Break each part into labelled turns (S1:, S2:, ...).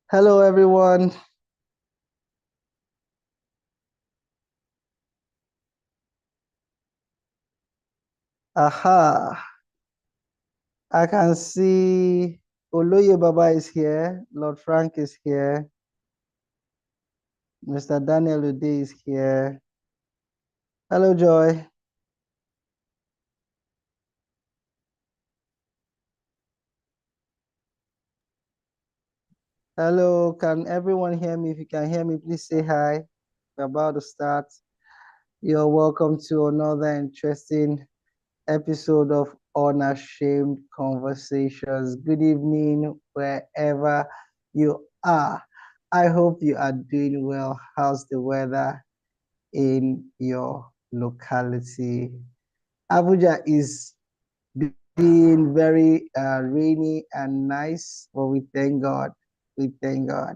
S1: Hello, everyone. Aha, I can see Oloye Baba is here. Lord Frank is here. Mr. Daniel Ude is here. Hello, Joy. Hello, can everyone hear me? If you can hear me, please say hi. We're about to start. You're welcome to another interesting episode of Unashamed Conversations. Good evening, wherever you are. I hope you are doing well. How's the weather in your locality? Abuja is being very rainy and nice, but we thank God. We thank God.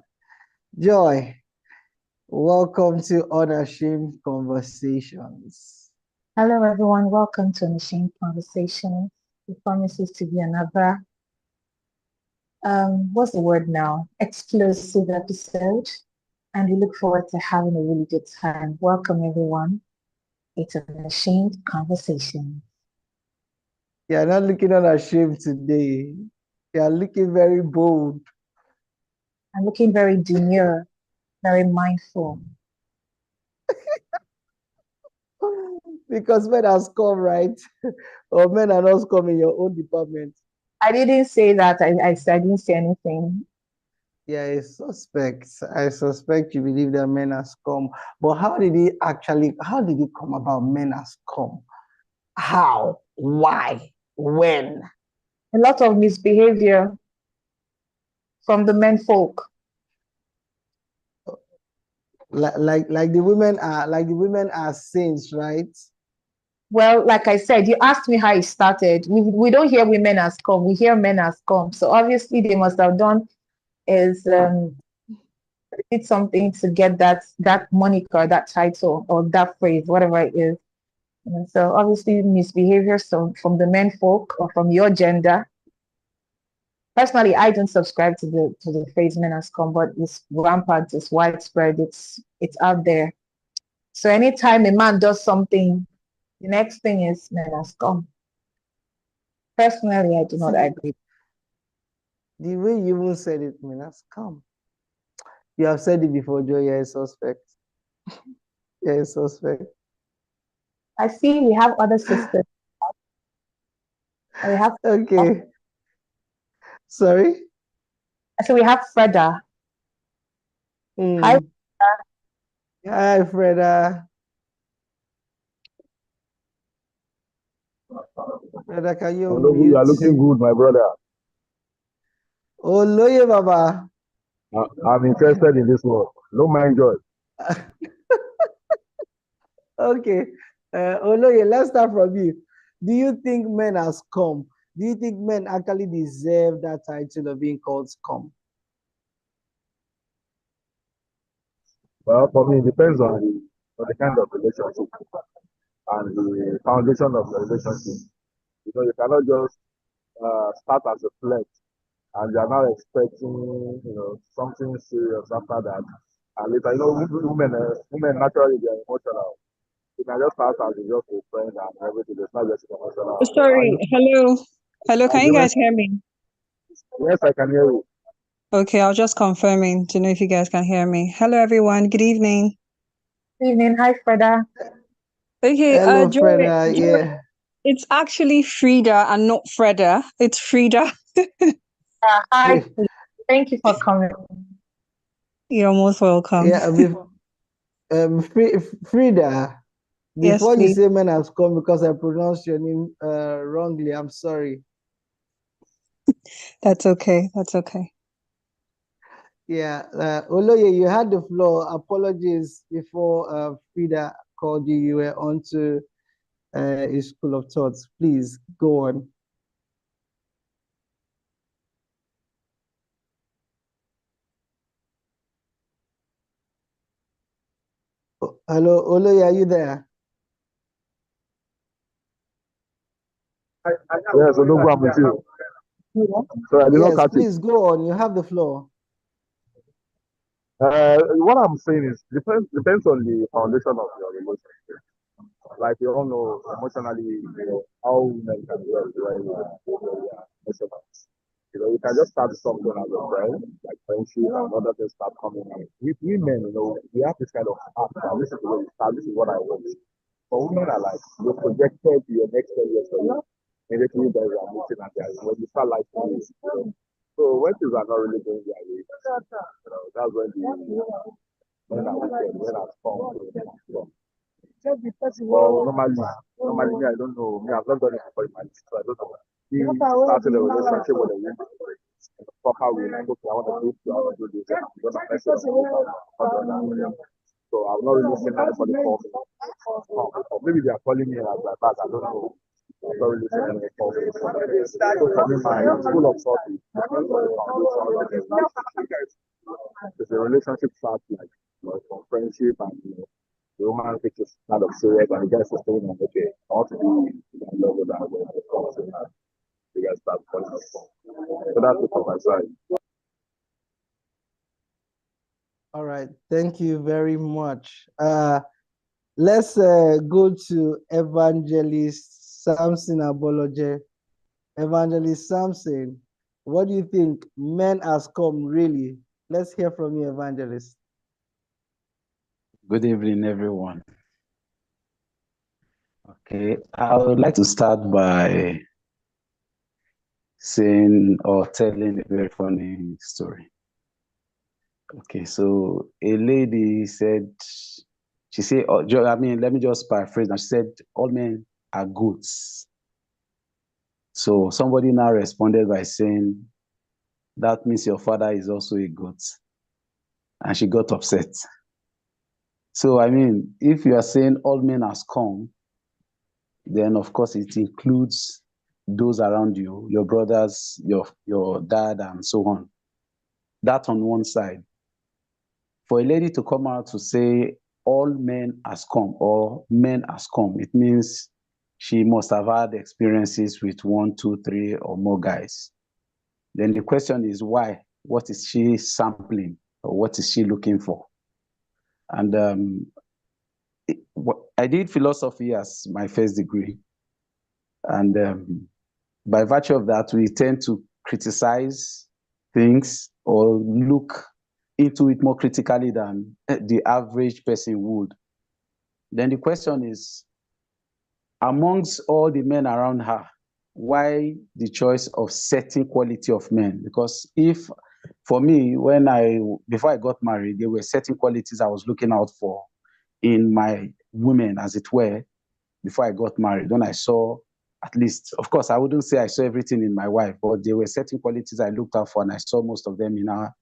S1: Joy, welcome to Unashamed Conversations.
S2: Hello, everyone. Welcome to Unashamed Conversations. It promises to be another, what's the word now? Explosive episode. And we look forward to having a really good time. Welcome, everyone. It's Unashamed Conversation.
S1: You're not looking unashamed today. You're looking very bold.
S2: I'm looking very demure, very mindful.
S1: Because men has come, right? Or men are not come in your own department.
S2: I didn't say that. I didn't say anything.
S1: Yeah, I suspect you believe that men has come. But how did it come about men has come? How? Why? When?
S2: A lot of misbehavior from the men folk.
S1: Like the women are saints, right?
S2: Well, like I said, you asked me how it started. We don't hear women as come, we hear men as come. So obviously they must have done is did something to get that moniker, that title, or that phrase, whatever it is. And so obviously misbehavior so from the men folk or from your gender. Personally, I don't subscribe to the phrase men has come, but it's rampant, it's widespread, it's out there. So anytime a man does something, the next thing is men has come. Personally, I do not
S1: See,
S2: agree.
S1: the way you even said it, man, has come. You have said it before, Joe. You're a suspect. You're a suspect.
S2: I see we have other sisters. We have
S1: Okay. Sorry.
S2: so we have Freda. Hi,
S1: Mm. Hi, Freda. Freda, can you
S3: Hello, you are
S1: mute?
S3: looking good, my brother.
S1: Oh, Loye Baba.
S3: I'm interested in this work. No mind joy.
S1: Okay. Oloye, let's start from you. Do you think men has scum? Do you think men actually deserve that title of being called scum?
S3: Well, for me, it depends on the kind of relationship and the foundation of the relationship. You cannot just start as a flirt and you are now expecting, something serious after that. And later, women naturally they are emotional. You can just start as just a friend and everything. It's not just emotional.
S4: Sorry, hello. Hello, can
S3: And
S4: you
S3: women,
S4: guys hear me?
S3: yes, I can hear you.
S4: Okay, I'll just confirming to know if you guys can hear me. Hello, everyone. Good evening.
S2: good evening. Hi, Freda.
S4: Okay,
S1: Hello, Freda.
S4: Joy,
S1: Yeah.
S4: it's actually Frida and not Freda. It's Frida.
S2: Hi, thank you for coming.
S4: You're most welcome.
S1: Yeah. Frida,
S4: Yes,
S1: before you
S4: please.
S1: say men has come because I pronounced your name wrongly, I'm sorry.
S4: That's okay. That's okay.
S1: Yeah. Oloye, you had the floor. Apologies before Frida called you. You were on to a school of thoughts. Please go on. Hello, Oloye, are you there?
S3: Yes, Odogu, I'm with you. So I did not
S1: Yes,
S3: catch it.
S1: please go on. You have the floor.
S3: What I'm saying is depends on the foundation of your relationship. Like you all know, emotionally, how women can be very emotional. You can just start something as a friend, like friendship, and other things start coming in. With women, we have this kind of act. This is the way we start. This is what I want. For women are like, you projected your next 10 years for you. Immediately you guys are meeting and guys, when you start liking this. So when things are not really going their way, that's when the men are wicked, men are strong. Well, normally, me, I don't know. Me, I've not done it before in my life, so I don't know. He started a relationship with a woman. Proper way, like, okay, I want to do this, I want to do this, I'm going to mess it up. So I've not really seen anybody call me. Or maybe they are calling me as my back, I don't know. I've not really seen anybody call me. So for me, my school of thought is depends on the foundation of the relationship. If the relationship starts like from friendship and the woman takes it kind of serious and the guy is saying, okay, I want to be in love with that way. You guys start falling off. So that's it from my side.
S1: All right, thank you very much. Let's go to Evangelist Samson Aboloje. Evangelist Samson, what do you think men has come really? Let's hear from you, Evangelist.
S5: Good evening, everyone. Okay, I would like to start by saying or telling a very funny story. Okay, so a lady said, she said, let me just paraphrase now. She said, all men are goats. So somebody now responded by saying, that means your father is also a goat. And she got upset. So, if you are saying all men has come, then of course it includes those around you, your brothers, your dad, and so on. That on one side. For a lady to come out to say all men has come or men has come, it means she must have had experiences with 1, 2, 3 or more guys. Then the question is why? What is she sampling or what is she looking for? And I did philosophy as my first degree. And by virtue of that, we tend to criticize things or look into it more critically than the average person would. Then the question is, amongst all the men around her, why the choice of certain quality of men? Because if, for me, before I got married, there were certain qualities I was looking out for in my women, as it were, before I got married. When I saw, at least, of course, I wouldn't say I saw everything in my wife, but there were certain qualities I looked out for, and I saw most of them in her,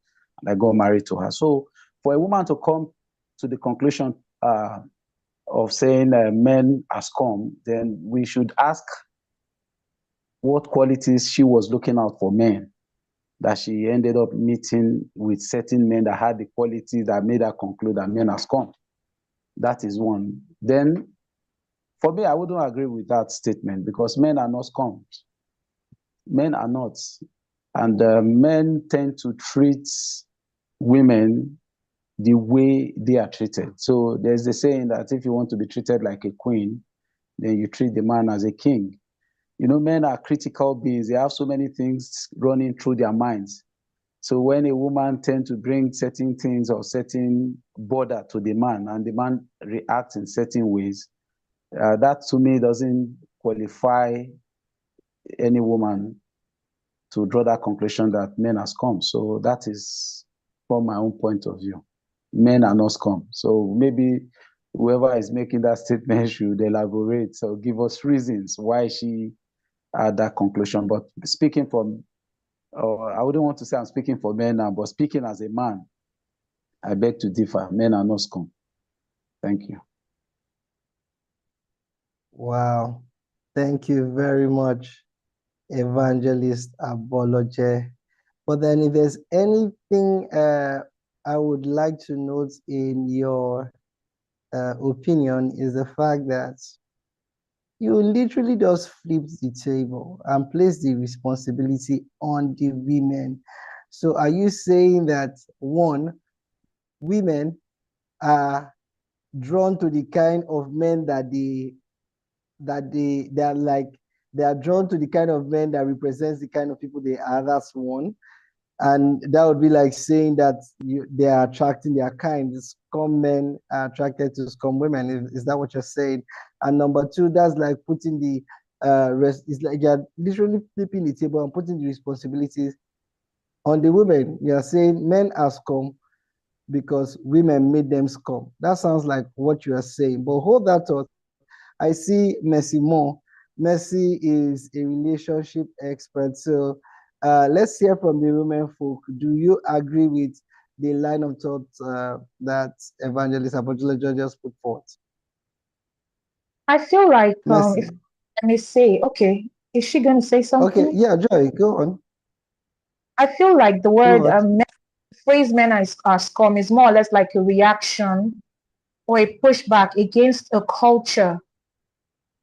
S5: and I got married to her. So for a woman to come to the conclusion of saying men has come, then we should ask what qualities she was looking out for men, that she ended up meeting with certain men that had the qualities that made her conclude that men has come. That is one. Then, for me, I wouldn't agree with that statement because men are not scum. Men are not. And men tend to treat women the way they are treated. So there's the saying that if you want to be treated like a queen, then you treat the man as a king. Men are critical beings. They have so many things running through their minds. So when a woman tends to bring certain things or certain border to the man and the man reacts in certain ways, that to me doesn't qualify any woman to draw that conclusion that men are scum. So that is from my own point of view. Men are not scum. So maybe whoever is making that statement should elaborate or give us reasons why she had that conclusion. But speaking from, I wouldn't want to say I'm speaking for men now, but speaking as a man, I beg to differ. Men are not scum. Thank you.
S1: Wow. Thank you very much, Evangelist Aboloje. But then if there's anything I would like to note in your opinion is the fact that you literally just flipped the table and placed the responsibility on the women. So are you saying that one, women are drawn to the kind of men they are drawn to the kind of men that represents the kind of people they are. That's one. And that would be like saying that they are attracting their kind. Scum men are attracted to scum women. Is that what you're saying? And number two, that's like putting the it's like you're literally flipping the table and putting the responsibilities on the women. You're saying men are scum because women made them scum. That sounds like what you are saying. But hold that thought. I see Mercy more. Mercy is a relationship expert. So let's hear from the women folk. Do you agree with the line of thought that Evangelist Apostolic just put forth?
S2: I feel like
S1: Mercy.
S2: if let me say, okay, is she going to say something?
S1: Okay, yeah, Joy, go on.
S2: I feel like the
S1: Go
S2: word
S1: on.
S2: phrase men are scum is more or less like a reaction or a pushback against a culture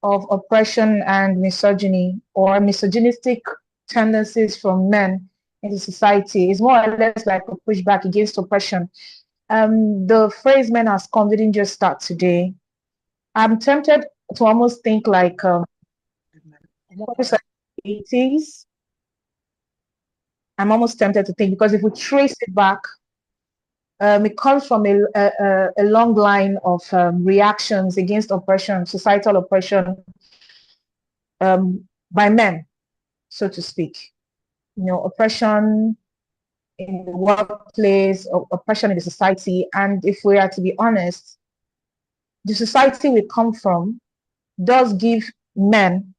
S2: of oppression and misogyny or misogynistic tendencies from men in the society. It's more or less like a pushback against oppression. The phrase men are scum didn't just start today. I'm tempted to almost think like what is it, 80s. I'm almost tempted to think because if we trace it back, it comes from a long line of reactions against oppression, societal oppression by men, so to speak. You know, oppression in the workplace, oppression in the society. And if we are to be honest, the society we come from does give men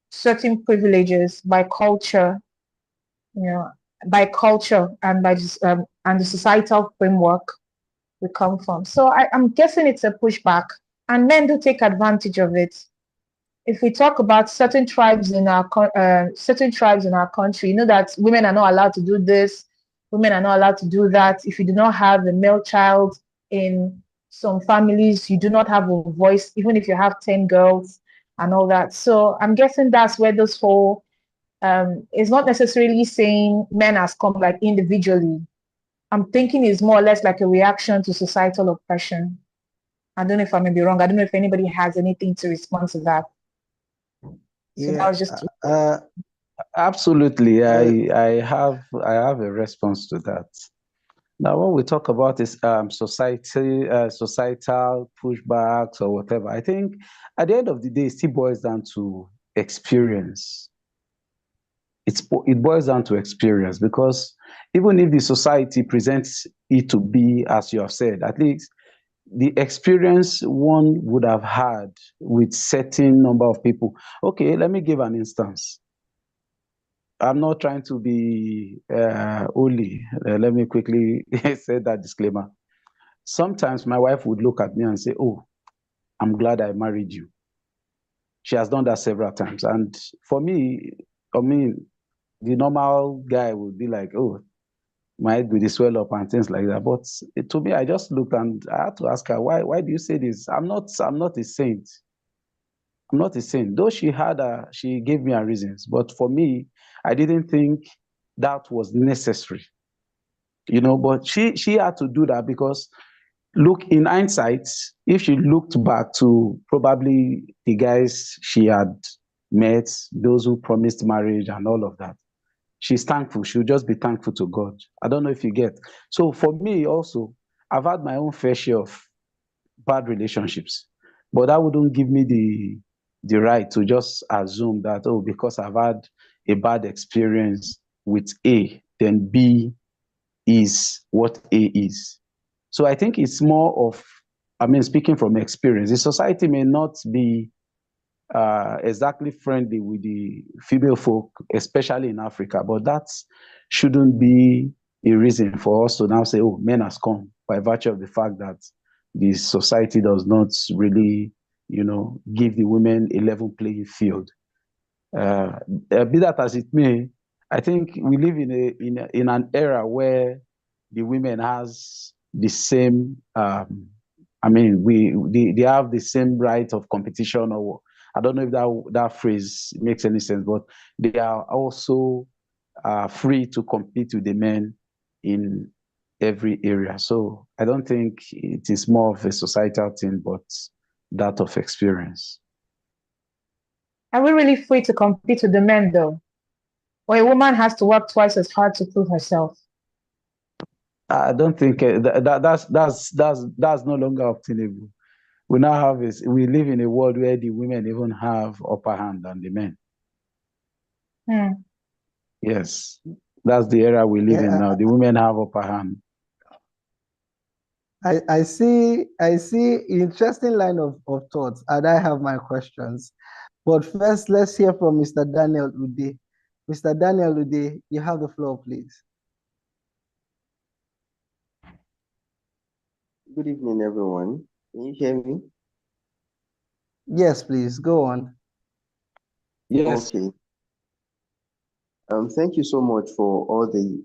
S2: certain privileges by culture, you know, by culture and by this, and the societal framework we come from. So I'm guessing it's a pushback, and men do take advantage of it. If we talk about certain tribes in our country, you know that women are not allowed to do this, women are not allowed to do that. If you do not have a male child in some families, you do not have a voice, even if you have 10 girls and all that. So I'm guessing that's where this whole it's not necessarily saying men has come like individually. I'm thinking it's more or less like a reaction to societal oppression. I don't know if I may be wrong. I don't know if anybody has anything to respond to that. So that
S1: Yeah.
S2: was just
S5: Absolutely. I have a response to that. Now, when we talk about this societal pushbacks or whatever, I think at the end of the day, it still boils down to experience. It boils down to experience, because even if the society presents it to be, as you have said, at least the experience one would have had with certain number of people. Okay, let me give an instance. I'm not trying to be holy. Let me quickly say that disclaimer. Sometimes my wife would look at me and say, "Oh, I'm glad I married you." She has done that several times. And for me, I mean, the normal guy would be like, "Oh, might be the swell up and things like that." But to me, I just looked and I had to ask her, why do you say this? I'm not a saint. I'm not a saint. Though she gave me her reasons. But for me, I didn't think that was necessary. But she had to do that because, look, in hindsight, if she looked back to probably the guys she had met, those who promised marriage and all of that, she's thankful. She'll just be thankful to God. I don't know if you get. So for me also, I've had my own fair share of bad relationships, but that wouldn't give me the right to just assume that, oh, because I've had a bad experience with A, then B is what A is. So I think it's more of, speaking from experience, the society may not be exactly friendly with the female folk, especially in Africa, but that shouldn't be a reason for us to now say, oh, men has come, by virtue of the fact that the society does not really, give the women a level playing field. Be that as it may, I think we live in an era where the women has the same. They have the same right of competition, or I don't know if that phrase makes any sense, but they are also free to compete with the men in every area. So I don't think it is more of a societal thing, but that of experience.
S2: Are we really free to compete with the men, though? Or a woman has to work twice as hard to prove herself?
S5: I don't think that's no longer obtainable. We now have is we live in a world where the women even have upper hand than the men. Yes, that's the era we live in now. The women have upper hand.
S1: I see interesting line of thoughts, and I have my questions. But first, let's hear from Mr. Daniel Ude. Mr. Daniel Ude, you have the floor, please.
S6: Good evening, everyone. Can you hear me?
S1: Yes, please, go on.
S5: Yes.
S6: Okay. Thank you so much for all the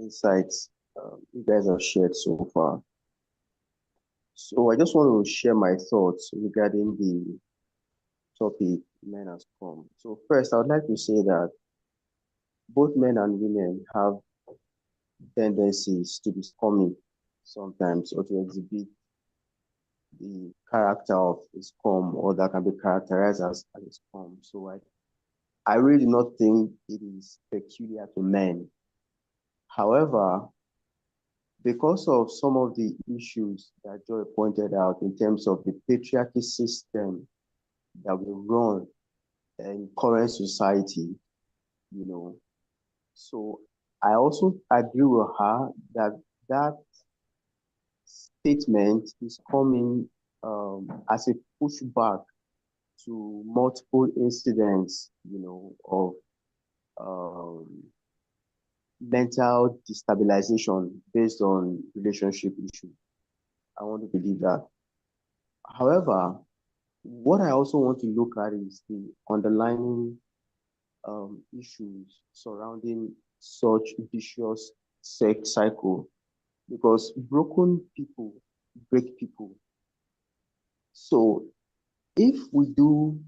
S6: insights you guys have shared so far. So I just want to share my thoughts regarding the topic men has come. So first, I would like to say that both men and women have tendencies to be scummy sometimes, or to exhibit the character of a scum, or that can be characterized as a scum. So I really do not think it is peculiar to men. However, because of some of the issues that Joy pointed out in terms of the patriarchy system that we run in current society, so I also agree with her that that statement is coming as a pushback to multiple incidents, of mental destabilization based on relationship issues. I want to believe that. However, what I also want to look at is the underlying issues surrounding such vicious sex cycle, because broken people break people. So if we do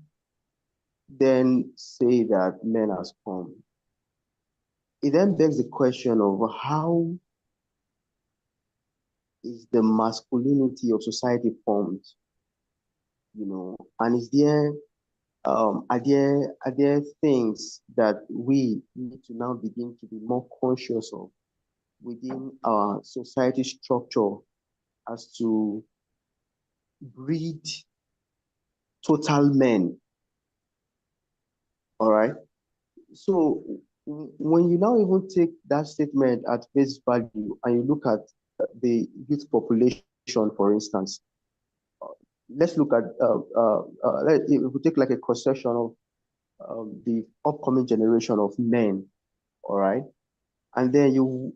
S6: then say that men has come, it then begs the question of how is the masculinity of society formed, and is there are there things that we need to now begin to be more conscious of within our society structure as to breed total men? All right. So when you now even take that statement at face value and you look at the youth population, for instance, let's look at if we take like a cross-section of the upcoming generation of men, all right, and then you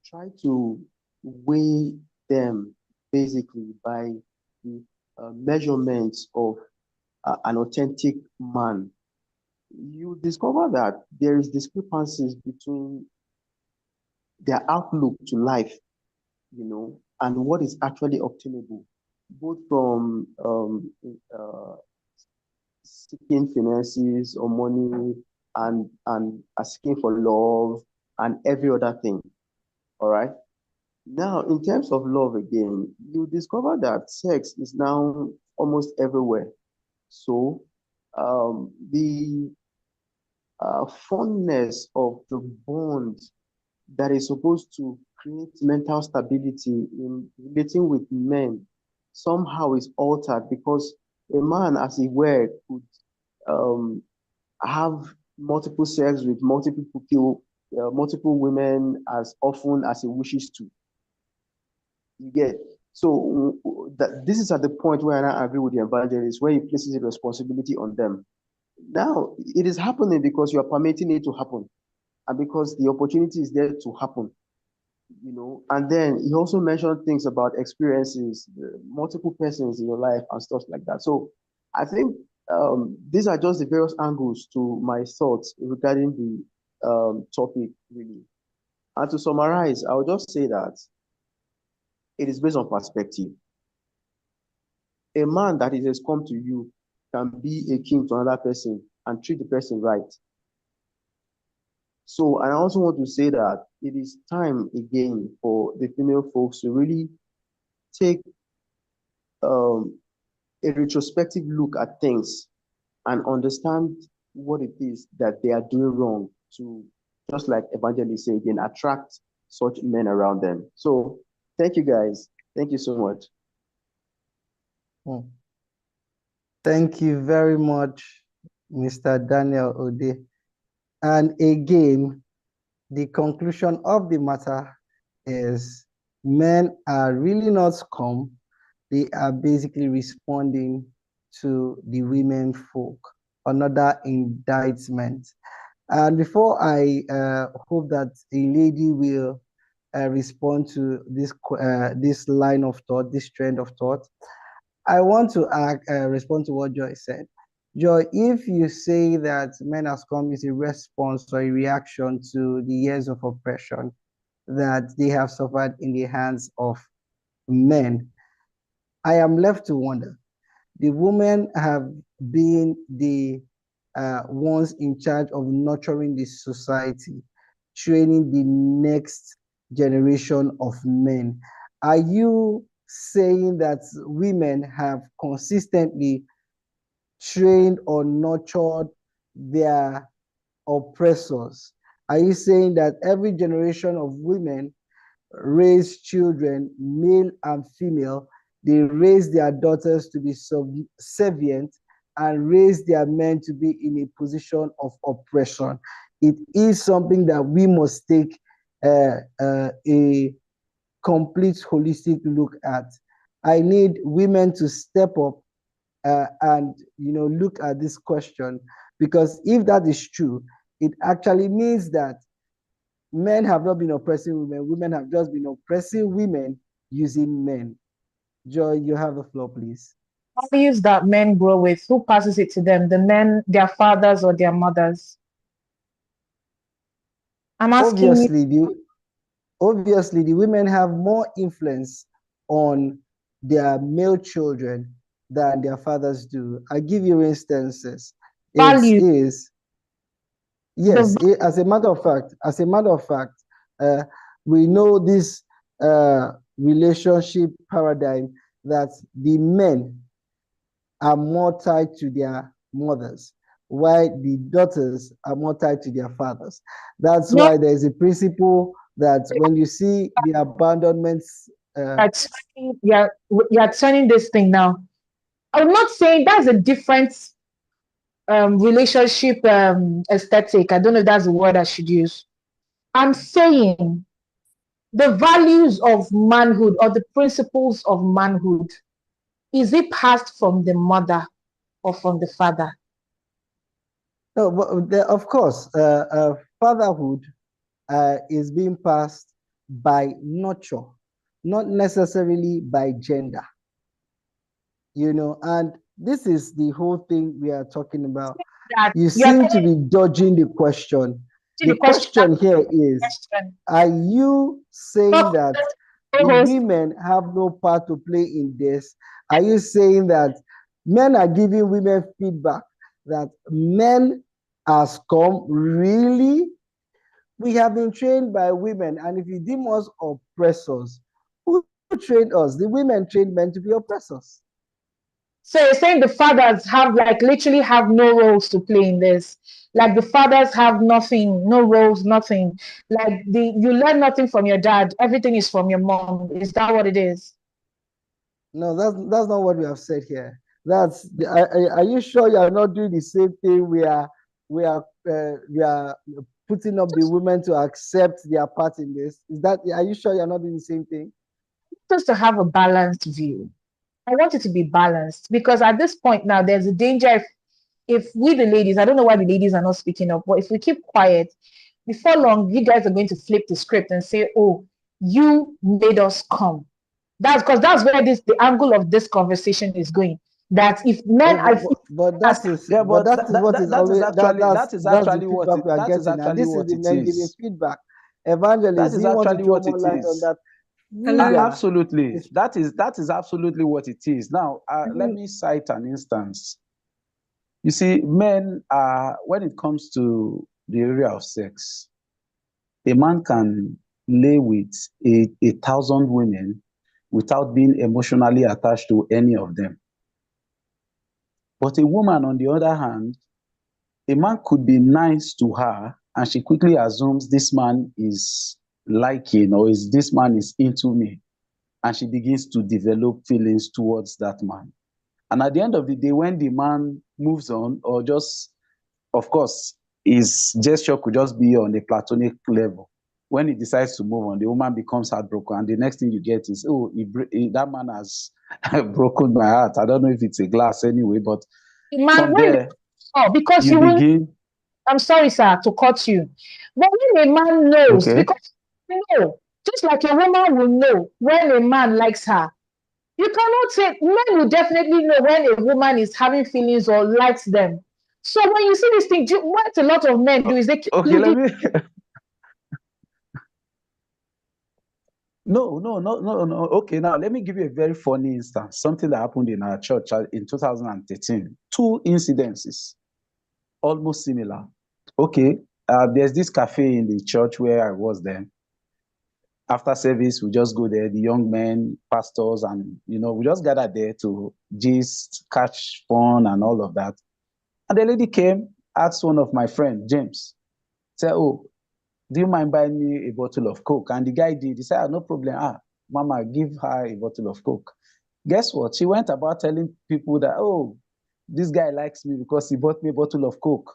S6: try to weigh them basically by the measurements of an authentic man. You discover that there is discrepancies between their outlook to life, and what is actually obtainable, both from seeking finances or money, and asking for love and every other thing. All right. Now, in terms of love again, you discover that sex is now almost everywhere. So the fondness of the bond that is supposed to create mental stability in relating with men somehow is altered, because a man, as he were, could have multiple sex with multiple women as often as he wishes to. You get. So this is at the point where I agree with the evangelist, where he places the responsibility on them. Now it is happening because you are permitting it to happen, and because the opportunity is there to happen. And then he also mentioned things about experiences, multiple persons in your life and stuff like that. So I think these are just the various angles to my thoughts regarding the topic, really. And to summarize, I will just say that it is based on perspective. A man that has come to you can be a king to another person and treat the person right. So, and I also want to say that it is time again for the female folks to really take um, a retrospective look at things and understand what it is that they are doing wrong to, just like Evangelist said again, attract such men around them. So thank you guys. Thank you so much.
S1: Thank you very much, Mr. Daniel Ode. And again, the conclusion of the matter is men are really not scum. They are basically responding to the women folk, another indictment. And before I hope that a lady will respond to this line of thought, this trend of thought, I want to respond to what Joy said. Joy, if you say that men has come is a response or a reaction to the years of oppression that they have suffered in the hands of men, I am left to wonder. The women have been the ones in charge of nurturing the society, training the next generation of men. Are you saying that women have consistently trained or nurtured their oppressors? Are you saying that every generation of women raise children, male and female, they raise their daughters to be subservient and raise their men to be in a position of oppression? It is something that we must take a complete holistic look at. I need women to step up and look at this question, because if that is true, it actually means that men have not been oppressing women. Women have just been oppressing women using men. Joy, you have the floor, please.
S2: Values that men grow with, who passes it to them? The men, their fathers or their mothers? I'm asking you.
S1: Obviously, the women have more influence on their male children than their fathers do. I give you instances.
S2: Values.
S1: Yes, as a matter of fact, we know this relationship paradigm that the men are more tied to their mothers, while the daughters are more tied to their fathers. That's why there's a principle that when you see the abandonments,
S2: you're turning this thing now. I'm not saying that's a different relationship aesthetic. I don't know if that's the word I should use. I'm saying the values of manhood or the principles of manhood, is it passed from the mother or from the father?
S1: No, but of course, fatherhood is being passed by nurture, not necessarily by gender. And this is the whole thing we are talking about. You seem to be dodging the question. The question here is, are you saying that the women have no part to play in this? Are you saying that men are giving women feedback that men are scum? Really? We have been trained by women, and if you deem us oppressors, who trained us? The women trained men to be oppressors.
S2: So you're saying the fathers have literally have no roles to play in this. Like the fathers have nothing, no roles, nothing. Like you learn nothing from your dad. Everything is from your mom. Is that what it is?
S1: No, that's not what we have said here. Are you sure you are not doing the same thing? We are putting up the women to accept their part in this. Are you sure you're not doing the same thing?
S2: Just to have a balanced view. I want it to be balanced, because at this point now, there's a danger if we, the ladies, I don't know why the ladies are not speaking up, but if we keep quiet, before long, you guys are going to flip the script and say, oh, you made us come. That's where the angle of this conversation is going. That if men are,
S1: that is actually what we are getting, and this is the men giving feedback. Evangelist, do you want to throw more light on that?
S5: Absolutely. That is absolutely what it is. Now, let me cite an instance. You see, men are, when it comes to the area of sex, A man can lay with a thousand women without being emotionally attached to any of them. But a woman, on the other hand, a man could be nice to her and she quickly assumes this man is liking or is this man is into me. And she begins to develop feelings towards that man. And at the end of the day, when the man moves on, or just, of course, his gesture could just be on a platonic level. When he decides to move on, the woman becomes heartbroken. And the next thing you get is, oh, that man has broken my heart. I don't know if it's a glass anyway, but
S2: Man,
S5: from there,
S2: because
S5: you
S2: you will.
S5: begin.
S2: I'm sorry, sir, to cut you. But when a man knows,
S5: Okay.
S2: because you know, just like a woman will know when a man likes her, you cannot say men will definitely know when a woman is having feelings or likes them. So when you see this thing, what a lot of men do is they keep
S5: Okay, let
S2: looking.
S5: me. No. Okay, now let me give you a very funny instance. Something that happened in our church in 2013. Two incidences, almost similar. Okay, there's this cafe in the church where I was then. After service, we just go there, the young men, pastors, and we just gather there to just catch fun and all of that. And the lady came, asked one of my friends, James, said, "Oh, do you mind buying me a bottle of Coke?" And the guy did. He said, no problem. Mama, give her a bottle of Coke. Guess what? She went about telling people that, oh, this guy likes me because he bought me a bottle of Coke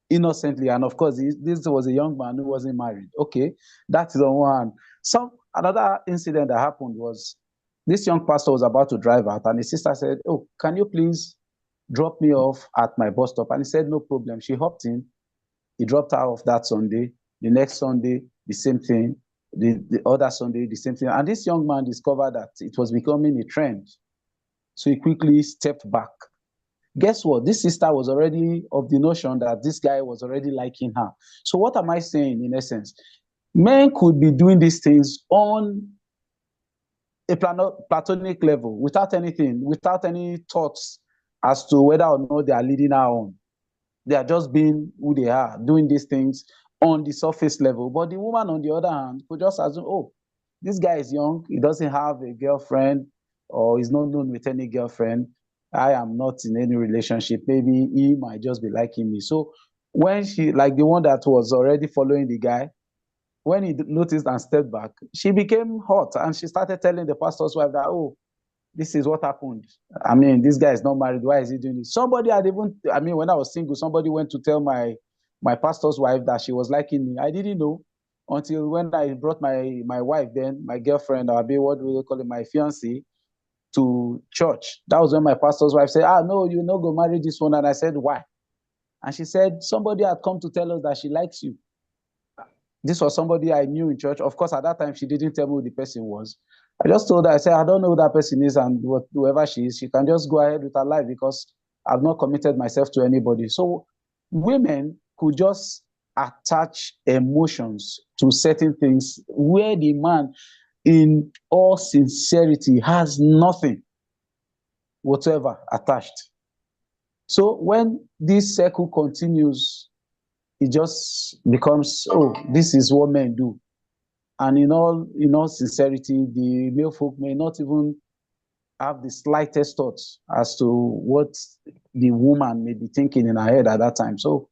S5: innocently. And of course, this was a young man who wasn't married. Okay, that is on one. Another incident that happened was this young pastor was about to drive out, and his sister said, "Oh, can you please drop me off at my bus stop?" And he said, "No problem." She hopped in. He dropped her off that Sunday. The next Sunday, the same thing. The other Sunday, the same thing. And this young man discovered that it was becoming a trend. So he quickly stepped back. Guess what? This sister was already of the notion that this guy was already liking her. So what am I saying in essence? Men could be doing these things on a platonic level without anything, without any thoughts as to whether or not they are leading her on. They are just being who they are, doing these things on the surface level. But the woman, on the other hand, could just assume, oh, this guy is young, he doesn't have a girlfriend, or he's not known with any girlfriend. I am not in any relationship. Maybe he might just be liking me. So when she, like the one that was already following the guy, when he noticed and stepped back, she became hot and she started telling the pastor's wife that, oh, this is what happened. I mean, this guy is not married. Why is he doing this? Somebody had even, I mean, when I was single, somebody went to tell my pastor's wife that she was liking me. I didn't know until when I brought my wife then, my girlfriend, or what do we call it, my fiancée, to church. That was when my pastor's wife said, no, you're not going to marry this one. And I said, why? And she said, somebody had come to tell us that she likes you. This was somebody I knew in church. Of course, at that time, she didn't tell me who the person was. I just told her, I said, I don't know who that person is, and whoever she is, she can just go ahead with her life because I've not committed myself to anybody. So women could just attach emotions to certain things where the man, in all sincerity, has nothing whatsoever attached. So when this circle continues, it just becomes, oh, this is what men do. And in all sincerity, the male folk may not even have the slightest thoughts as to what the woman may be thinking in her head at that time. So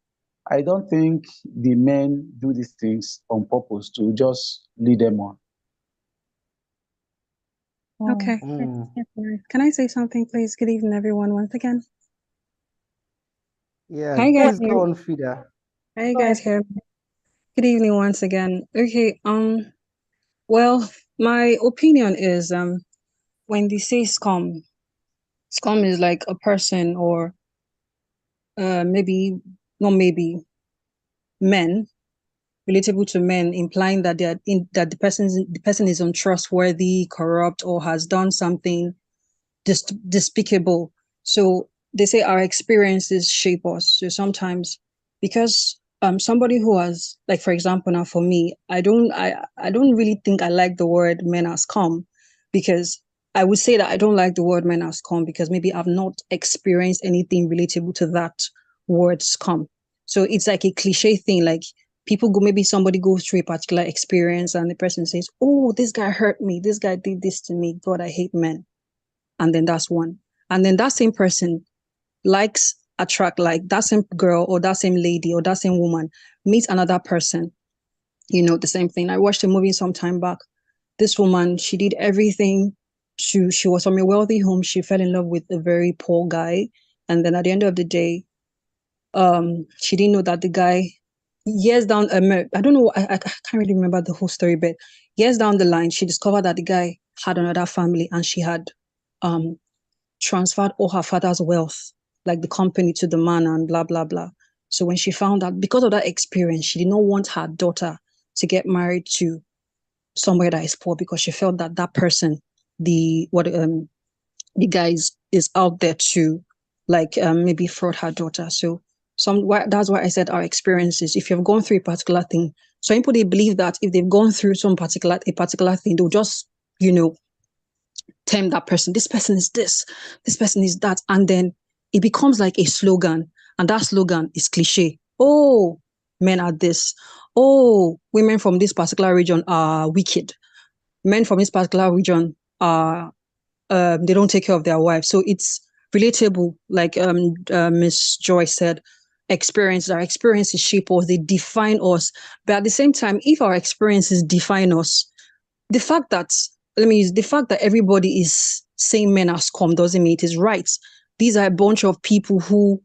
S5: I don't think the men do these things on purpose to just lead them on.
S4: Okay. Can I say something, please? Good evening, everyone, once again.
S1: Yeah,
S4: Hi, guys.
S1: please go on, Frida.
S4: How you guys hear me? Good evening once again. Okay, well, my opinion is when they say scum is like a person, or maybe not maybe men, relatable to men, implying that that the person is untrustworthy, corrupt, or has done something despicable. So they say our experiences shape us. So sometimes, because somebody who has, like, for example, now for me, I don't really think I like the word men as come, because I would say that I don't like the word men as come because maybe I've not experienced anything relatable to that word scum. So it's like a cliche thing, like people go, maybe somebody goes through a particular experience and the person says, oh, this guy hurt me. This guy did this to me. God, I hate men. And then that's one. And then that same person attract, like that same girl or that same lady or that same woman meets another person, the same thing. I watched a movie some time back. This woman, she did everything. She was from a wealthy home. She fell in love with a very poor guy. And then at the end of the day, she didn't know that the guy, years down, I don't know, I can't really remember the whole story, but years down the line, she discovered that the guy had another family and she had transferred all her father's wealth, like the company, to the man and blah, blah, blah. So when she found out, because of that experience, she did not want her daughter to get married to somewhere that is poor, because she felt that that person, the guy is out there to maybe fraud her daughter. So that's why I said our experiences. If you've gone through a particular thing, some people, they believe that if they've gone through a particular thing, they'll just term that person. This person is this person is that, and then it becomes like a slogan, and that slogan is cliche. Oh, men are this. Oh, women from this particular region are wicked. Men from this particular region are they don't take care of their wives. So it's relatable, like Miss Joy said. Our experiences shape us, they define us. But at the same time, if our experiences define us, the fact that everybody is saying men are scum doesn't mean it is right. These are a bunch of people who,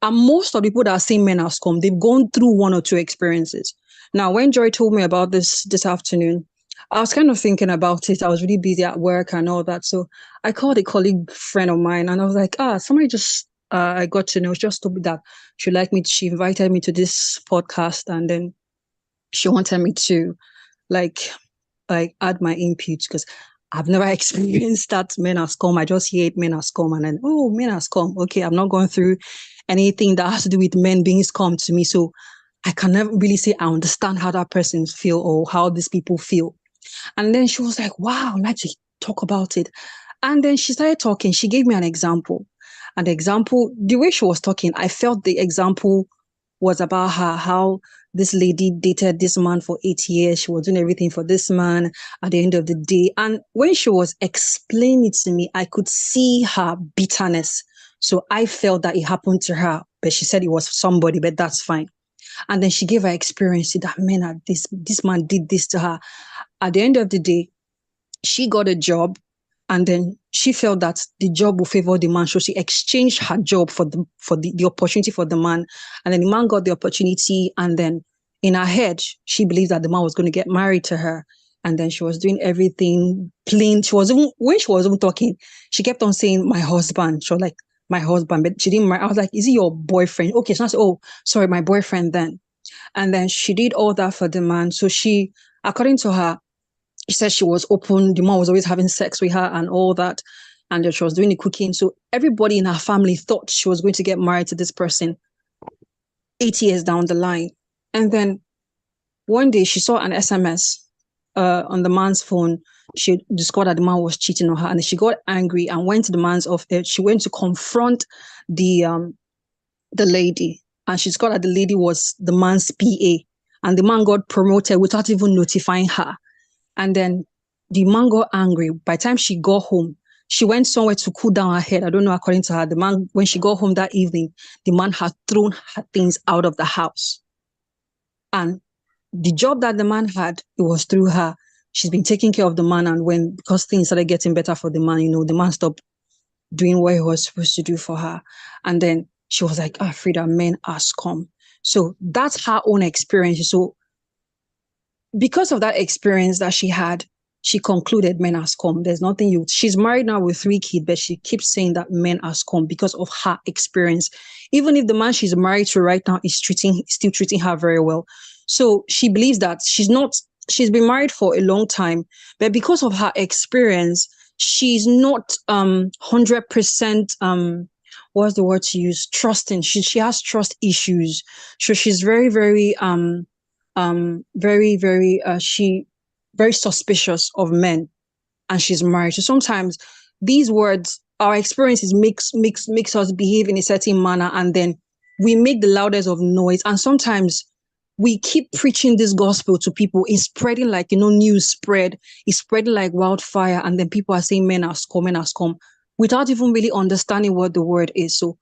S4: and most of the people that are saying men are scum, they've gone through one or two experiences. Now, when Joy told me about this afternoon, I was kind of thinking about it. I was really busy at work and all that. So I called a colleague friend of mine and I was like, somebody just, I got to know, just told me that she invited me to this podcast, and then she wanted me to add my input, because I've never experienced that men are scum. I just hate men are scum, and then, oh, men are scum. Okay, I'm not going through anything that has to do with men being scum to me. So I can never really say I understand how that person feel or how these people feel. And then she was like, wow, I'd like to talk about it. And then she started talking. She gave me an example. And the example, the way she was talking, I felt the example was about her, how this lady dated this man for 8 years. She was doing everything for this man at the end of the day. And when she was explaining it to me, I could see her bitterness. So I felt that it happened to her, but she said it was somebody, but that's fine. And then she gave her experience that this man did this to her. At the end of the day, she got a job, and then she felt that the job will favor the man. So she exchanged her job for the opportunity for the man. And then the man got the opportunity. And then in her head, she believed that the man was going to get married to her. And then she was doing everything plain. When she was even talking, she kept on saying, my husband. She was like, my husband, but she didn't marry. I was like, is he your boyfriend? Okay. So I said, oh, sorry, my boyfriend then. And then she did all that for the man. So she, according to her, she said she was open. The man was always having sex with her and all that. And then she was doing the cooking. So everybody in her family thought she was going to get married to this person 8 years down the line. And then one day she saw an SMS on the man's phone. She discovered that the man was cheating on her, and she got angry and went to the man's office. She went to confront the lady, and she discovered that the lady was the man's PA, and the man got promoted without even notifying her. And then the man got angry. By the time she got home, she went somewhere to cool down her head. I don't know, according to her, the man, when she got home that evening, the man had thrown her things out of the house. And the job that the man had, it was through her. She's been taking care of the man, and because things started getting better for the man, the man stopped doing what he was supposed to do for her. And then she was like, Frida, men are scum. So that's her own experience. So because of that experience that she had, she concluded men are scum. There's nothing she's married now with 3 kids, but she keeps saying that men are scum because of her experience. Even if the man she's married to right now is still treating her very well. So she believes that she's been married for a long time, but because of her experience, she's not 100% what's the word to use? Trusting. She has trust issues. So she's very, very very suspicious of men, and she's married. So sometimes these words, our experiences makes us behave in a certain manner, and then we make the loudest of noise. And sometimes we keep preaching this gospel to people. It's spreading like, news spread. It's spreading like wildfire. And then people are saying men has come, without even really understanding what the word is. So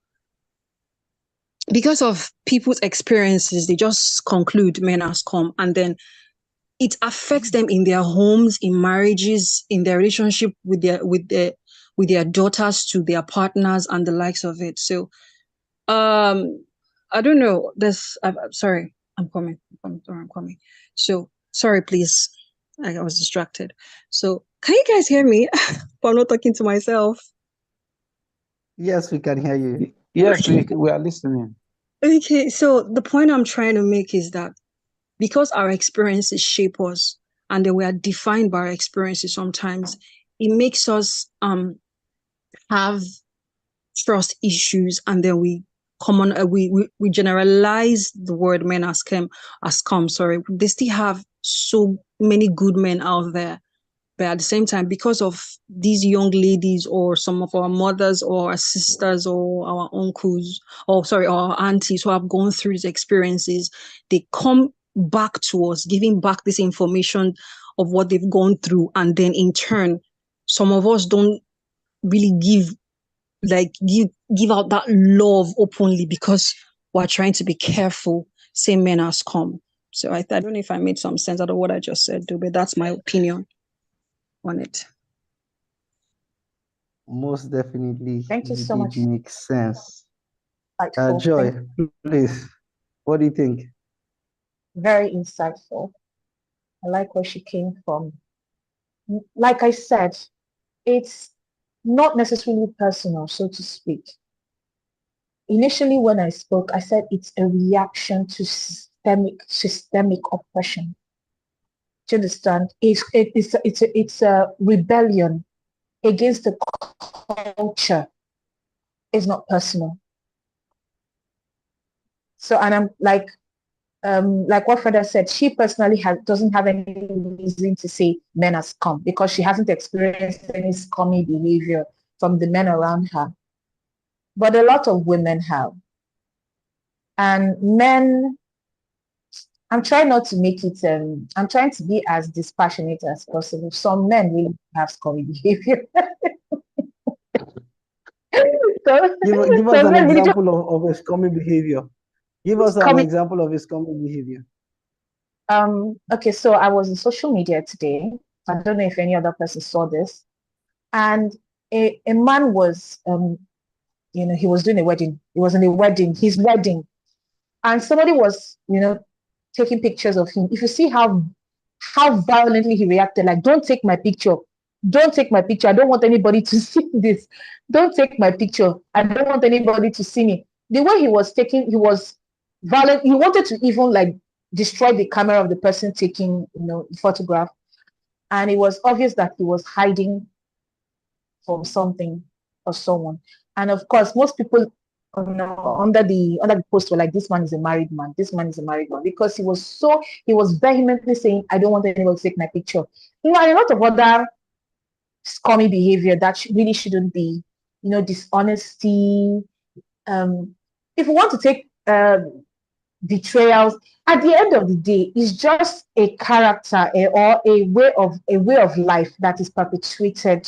S4: because of people's experiences, they just conclude men has come. And then it affects them in their homes, in marriages, in their relationship with their daughters to their partners and the likes of it. So I don't know. I'm sorry. I'm coming. I'm coming. So sorry, please. I was distracted. So can you guys hear me? But I'm not talking to myself.
S1: Yes, we can hear you.
S5: Yes, we are listening.
S4: Okay, so the point I'm trying to make is that because our experiences shape us and then we are defined by our experiences sometimes, it makes us have trust issues, and then we generalize the word men as come. Sorry, they still have so many good men out there, but at the same time, because of these young ladies or some of our mothers or our sisters or our uncles or our aunties who have gone through these experiences, they come back to us, giving back this information of what they've gone through, and then in turn, some of us don't really give out that love openly because we're trying to be careful. Same men has come. So I don't know if I made some sense out of what I just said, but that's my opinion on it.
S1: Most definitely,
S2: Thank you
S1: you
S2: so
S1: did
S2: much.
S1: make sense.
S2: Insightful.
S1: Joy, please, what do you think?
S2: Very insightful. I like where she came from. Like I said, it's not necessarily personal, so to speak. Initially, when I spoke, I said it's a reaction to systemic oppression. Do you understand? It's a rebellion against the culture. It's not personal. So, and I'm like what Freda said, she personally doesn't have any reason to say men has come because she hasn't experienced any scummy behavior from the men around her. But a lot of women have. And men, I'm trying not to make it, I'm trying to be as dispassionate as possible. Some men really have scummy behavior.
S1: Give us an example of his common behavior. Give us an example of his common behavior.
S2: Okay, so I was in social media today. I don't know if any other person saw this. And a man was, he was doing a wedding. He was in a wedding, his wedding. And somebody was, taking pictures of him. If you see how violently he reacted, like, don't take my picture. Don't take my picture. I don't want anybody to see this. Don't take my picture. I don't want anybody to see me. The way he was taking, he was violent. He wanted to even like destroy the camera of the person taking, the photograph. And it was obvious that he was hiding from something or someone. And of course, most people under the post were like, this man is a married man. This man is a married man, because he was vehemently saying, I don't want anyone to take my picture. And a lot of other scummy behavior that really shouldn't be, dishonesty. If we want to take betrayals, at the end of the day, it's just a character or a way of life that is perpetuated.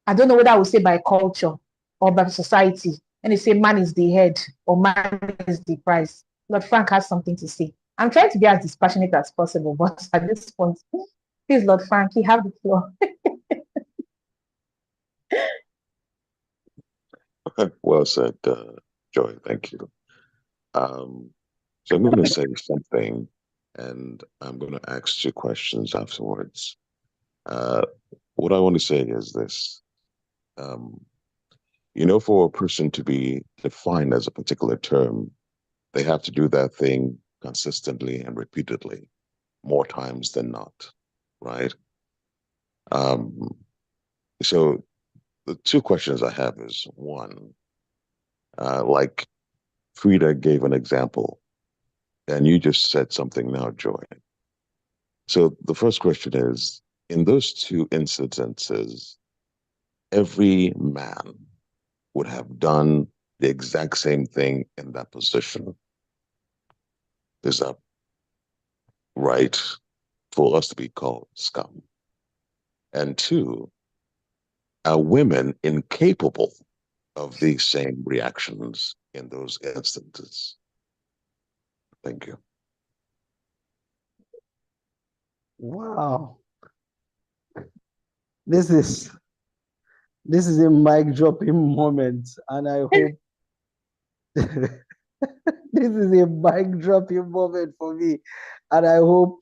S2: I don't know whether I would say by culture or by society. And they say man is the head or man is the prize. Lord Frank has something to say. I'm trying to be as dispassionate as possible, but at this point, please, Lord Frank, you have the floor.
S7: Well said, Joy. Thank you. So I'm going to say something, and I'm going to ask 2 questions afterwards. What I want to say is this. For a person to be defined as a particular term, they have to do that thing consistently and repeatedly, more times than not, right? So the 2 questions I have is, one, like Frida gave an example, and you just said something now, Joy. So the first question is, in those 2 incidences, every man would have done the exact same thing in that position. Is that right, for us to be called scum? And two, are women incapable of these same reactions in those instances? Thank you.
S1: Wow. This is a mic dropping moment, and I hope this is a mic dropping moment for me, and I hope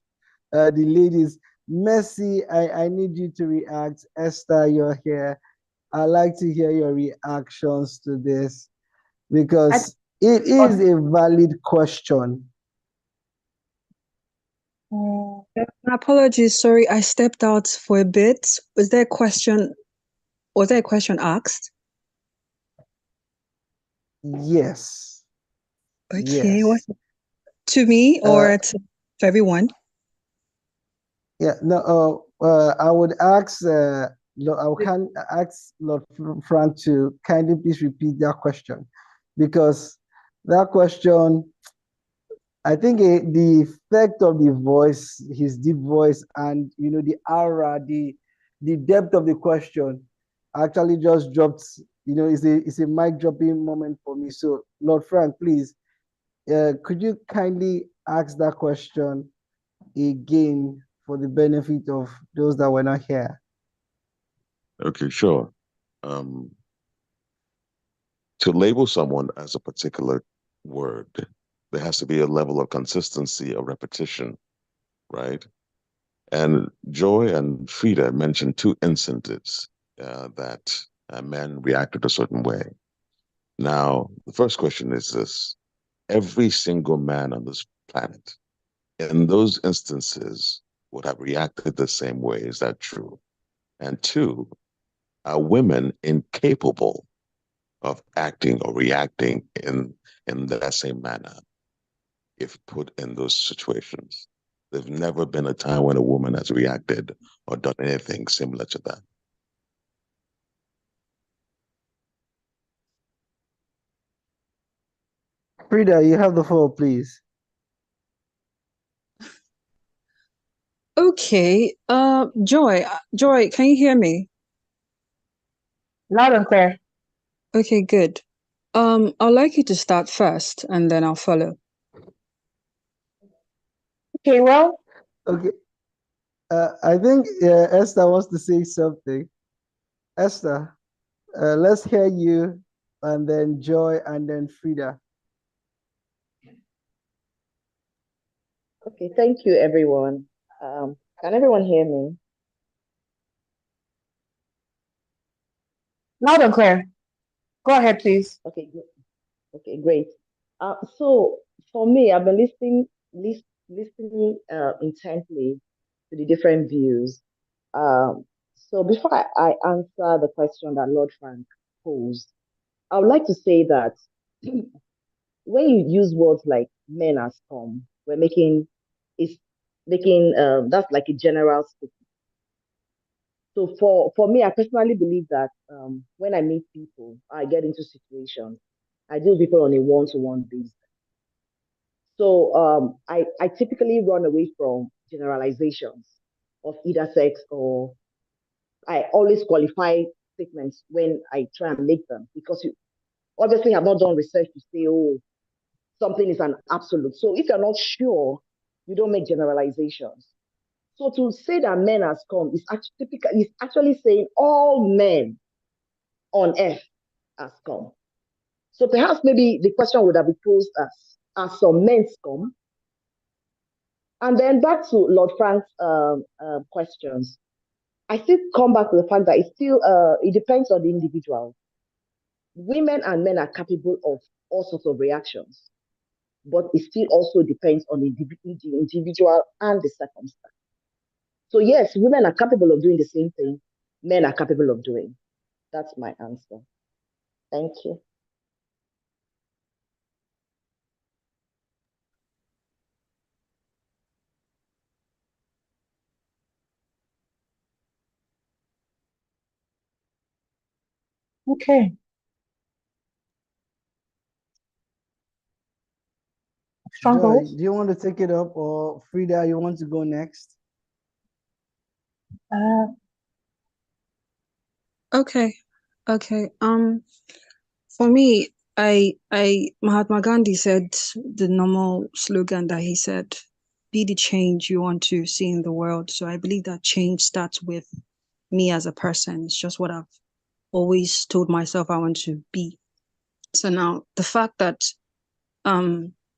S1: the ladies. Mercy, I need you to react. Esther, you're here. I'd like to hear your reactions to this because it is a valid question.
S4: Apologies, sorry, I stepped out for a bit. Was there a question asked?
S1: Yes.
S4: Okay,
S1: Yes.
S4: what to me or to everyone?
S1: Yeah, no, I would ask, I can ask Lord Frank to kindly please repeat that question because that question, I think the effect of the voice, his deep voice, and the aura, the depth of the question, actually just dropped. It's a mic dropping moment for me. So, Lord Frank, please, could you kindly ask that question again for the benefit of those that were not here?
S7: Okay, sure. To label someone as a particular word, there has to be a level of consistency, a repetition, right? And Joy and Frida mentioned two instances that men reacted a certain way. Now, the first question is this: every single man on this planet, in those instances, would have reacted the same way. Is that true? And two, are women incapable of acting or reacting in that same manner if put in those situations? There's never been a time when a woman has reacted or done anything similar to that.
S1: Frida, you have the floor, please.
S4: Okay, Joy, can you hear me?
S2: Loud and clear.
S4: Okay, good. I'd like you to start first, and then I'll follow.
S2: Okay, well,
S1: Okay. I think Esther wants to say something. Esther, let's hear you, and then Joy, and then Frida.
S8: Okay, thank you, everyone. Can everyone hear me?
S2: loud and clear. Go ahead, please.
S8: Okay, okay, great. So for me, I've been listening intently to the different views. So before I answer the question that Lord Frank posed, I would like to say that when you use words like men as scum, we're making is making that's like a general statement. So for me, I personally believe that when I meet people, I get into situations, I deal with people on a one-to-one basis. So I typically run away from generalizations of either sex, or I always qualify statements when I try and make them, because you obviously have not done research to say, oh, something is an absolute. So if you're not sure, you don't make generalizations. So to say that men has come is actually saying all men on earth has come. So perhaps maybe the question would have been posed as some men come. And then back to Lord Frank's questions. I still come back to the fact that it depends on the individual. Women and men are capable of all sorts of reactions, but it still also depends on the individual and the circumstance. So yes, women are capable of doing the same thing men are capable of doing. That's my answer. Thank you.
S2: Okay. stronghold.
S1: do you want to take it up, or Frida, you want to go next?
S2: Uh,
S4: Okay. Okay. For me, Mahatma Gandhi said the normal slogan that he said, be the change you want to see in the world. So I believe that change starts with me as a person. It's just what I've always told myself I want to be. So now the fact that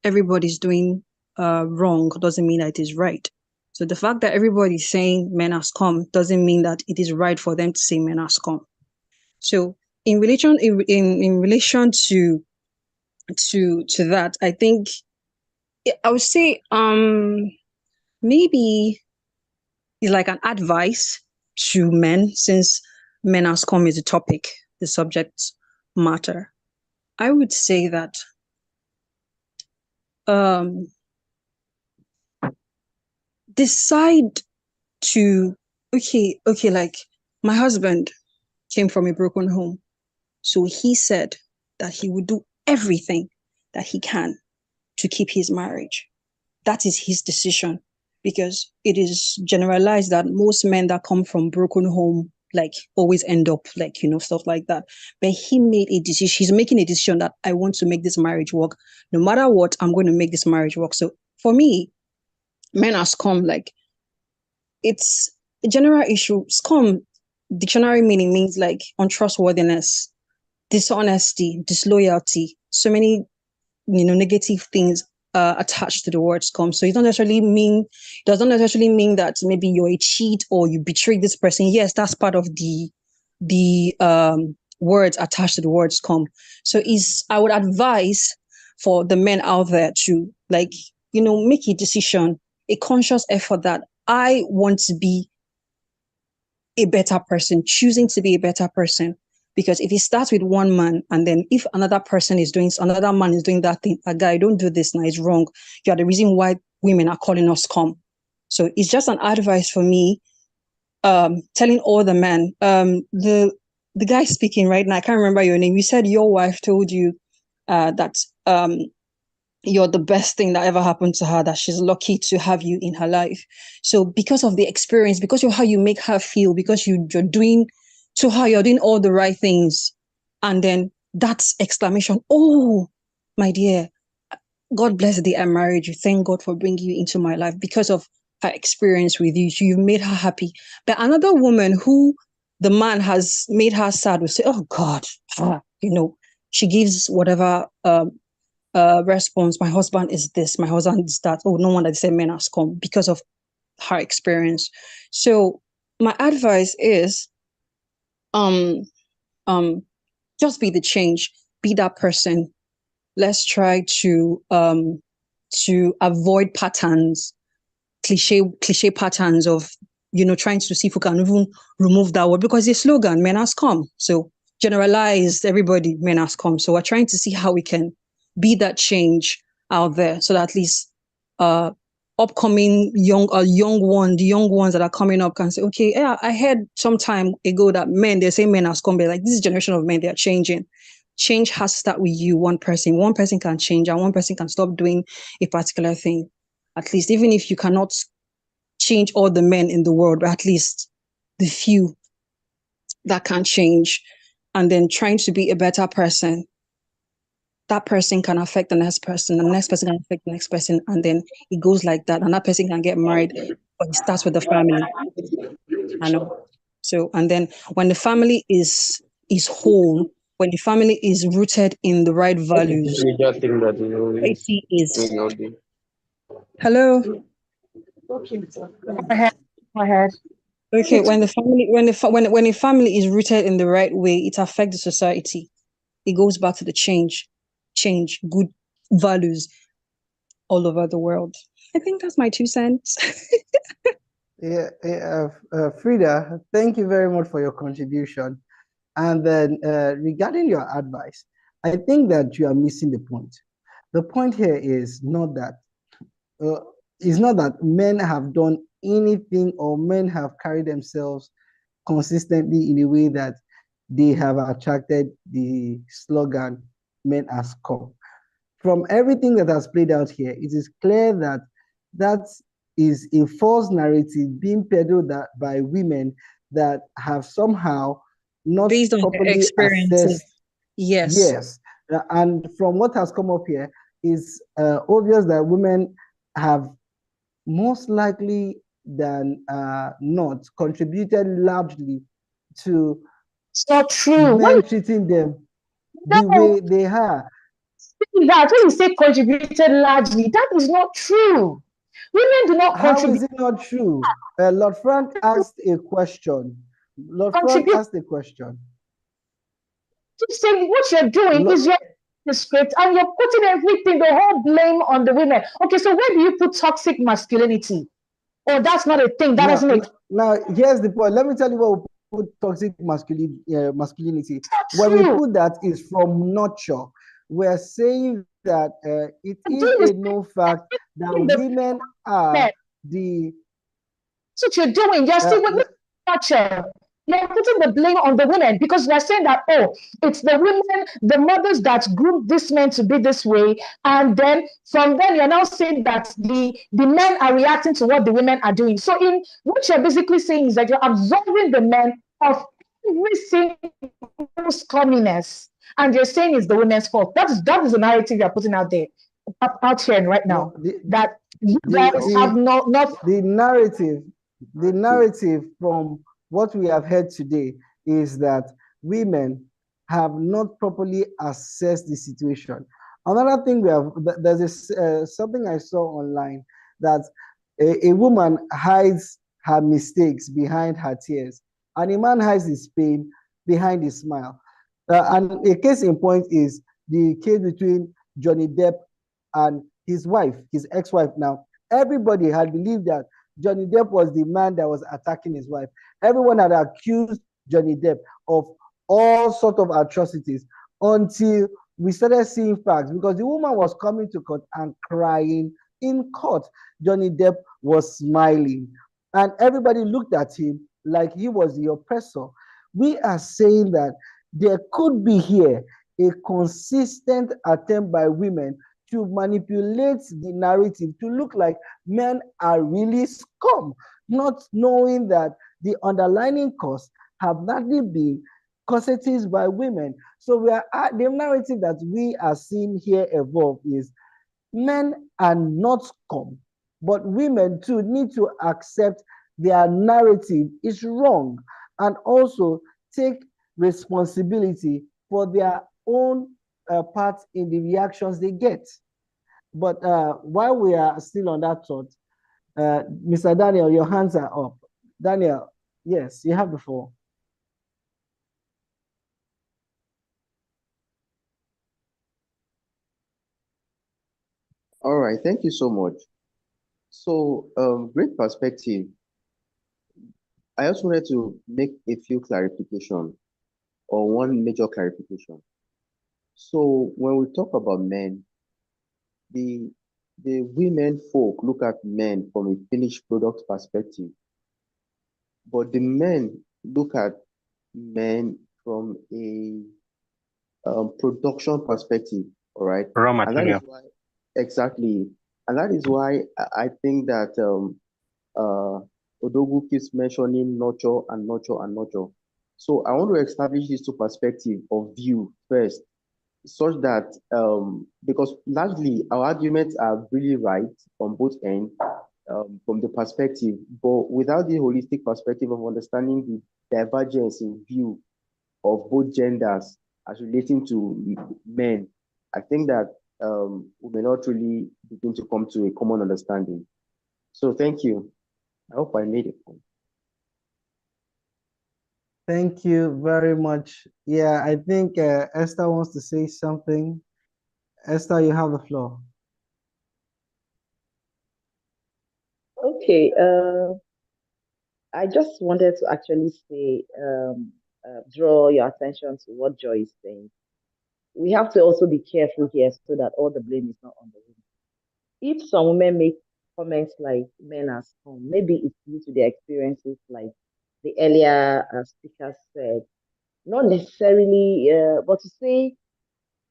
S4: everybody's doing wrong doesn't mean that it is right. So the fact that everybody's saying men has come doesn't mean that it is right for them to say men has come. So in relation to that, I think I would say maybe it's like an advice to men, since men has come is a topic, the subject matter. I would say that um decide to okay, like my husband came from a broken home. So he said that he would do everything that he can to keep his marriage. That is his decision, because it is generalized that most men that come from broken home like always end up like, stuff like that. But he made a decision. He's making a decision that I want to make this marriage work. No matter what, I'm going to make this marriage work. So for me, men are scum. Like, it's a general issue. Scum, dictionary meaning means like untrustworthiness, dishonesty, disloyalty, so many negative things attached to the word scum. So it does not necessarily mean that maybe you're a cheat or you betrayed this person. Yes, that's part of the words attached to the word scum. So I would advise for the men out there to make a decision, a conscious effort that I want to be a better person, choosing to be a better person. Because if it starts with one man, and then if another man is doing that thing, a guy, don't do this now, it's wrong. You are the reason why women are calling us scum. So it's just an advice for me, telling all the men, the guy speaking right now, I can't remember your name. You said your wife told you that you're the best thing that ever happened to her, that she's lucky to have you in her life. So because of the experience, because of how you make her feel, because you're doing to her, you're doing all the right things. And then that's exclamation, oh, my dear, God bless the day I married you. Thank God for bringing you into my life. Because of her experience with you, you've made her happy. But another woman who the man has made her sad will say, oh God, she gives whatever response. My husband is this, my husband is that. Oh, no wonder they say men are scum, because of her experience. So my advice is um just be the change, be that person. Let's try to avoid patterns, cliche patterns of trying to see if we can even remove that word, because the slogan men has come. So generalized, everybody men has come. So we're trying to see how we can be that change out there, so that at least upcoming the young ones that are coming up can say, okay, yeah, I heard some time ago that they say men has come, but like this generation of men, they are changing. Change has to start with you, one person. One person can change, and one person can stop doing a particular thing. At least, even if you cannot change all the men in the world, but at least the few that can change, and then trying to be a better person, that person can affect the next person, and the next person can affect the next person, and then it goes like that, and that person can get married, but it starts with the family. I know. So, and then when the family is whole, when the family is rooted in the right values, society is. Hello.
S2: go ahead. Go ahead.
S4: Okay, when the family when a family is rooted in the right way, it affects the society. It goes back to the change, good values all over the world. I think that's my 2 cents.
S1: Yeah, Frida, thank you very much for your contribution. And then regarding your advice, I think that you are missing the point. The point here is not that men have done anything, or men have carried themselves consistently in a way that they have attracted the slogan "men has come." from everything that has played out here, it is clear that that is a false narrative being peddled by women that have somehow not
S4: Based on their
S1: properly
S4: experiences.
S1: assessed.
S4: Yes.
S1: Yes. And from what has come up here, is obvious that women have most likely than not contributed largely to
S2: It's not true.
S1: men treating them the way they are.
S2: That when you say contributed largely, that is not true. Women do not
S1: How is
S2: contribute.
S1: it not true? Lord Frank asked a question. Lord Frank
S2: Contribute.
S1: asked a question.
S2: Keep saying what you're doing
S1: Lo-
S2: is you're the script and you're putting everything, the whole blame on the women. Okay, so where do you put toxic masculinity? Oh, that's not a thing. That
S1: now,
S2: doesn't exist.
S1: now, here's the point. Let me tell you what we put toxic masculinity. Where we
S2: True.
S1: put that is from nurture. We're saying that it
S2: You're
S1: is
S2: doing
S1: a known fact that
S2: the
S1: women
S2: men.
S1: are the
S2: That's what you're doing. You're
S1: uh,
S2: still with nurture. You're putting the blame on the women because you're saying that, oh, it's the women, the mothers that groomed this men to be this way. And then from then you're now saying that the men are reacting to what the women are doing. So in what you're basically saying is that you're absolving the men of every single scumminess. And you're saying it's the women's fault. That is the narrative you're putting out there, out here and right
S1: no
S2: now. That you guys have
S1: the
S2: not
S1: the narrative from what we have heard today is that women have not properly assessed the situation. Another thing we have, there's something I saw online that a woman hides her mistakes behind her tears, and a man hides his pain behind his smile. And a case in point is the case between Johnny Depp and his wife, his ex-wife now. Everybody had believed that Johnny Depp was the man that was attacking his wife. Everyone had accused Johnny Depp of all sort of atrocities until we started seeing facts, because the woman was coming to court and crying in court. Johnny Depp was smiling, and everybody looked at him like he was the oppressor. We are saying that there could be here a consistent attempt by women to manipulate the narrative to look like men are really scum, not knowing that the underlying cause have largely been causative by women. So we are the narrative that we are seeing here evolve is men are not scum, but women too need to accept their narrative is wrong and also take responsibility for their own part in the reactions they get. But while we are still on that thought, Mr. Daniel, your hands are up. Daniel, yes, you have the floor.
S6: All right, thank you so much. So, great perspective. I also wanted to make a few clarification or one major clarification. So, when we talk about men, the the women folk look at men from a finished product perspective, but the men look at men from a production perspective. All right,
S9: Raw
S6: and that is
S9: material.
S6: why exactly, and that is why I think that Odogu keeps mentioning nurture and nurture and nurture. So I want to establish these two perspectives of view first, such that because largely our arguments are really right on both ends from the perspective, but without the holistic perspective of understanding the divergence in view of both genders as relating to men, I think that we may not really begin to come to a common understanding. So thank you. I hope I made it.
S1: Thank you very much. Yeah, I think Esther wants to say something. Esther, you have the floor.
S8: Okay, I just wanted to actually say, draw your attention to what Joy is saying. We have to also be careful here so that all the blame is not on the women. If some women make comments like men are scum, maybe it's due to their experiences, like the earlier speaker said, not necessarily, but to say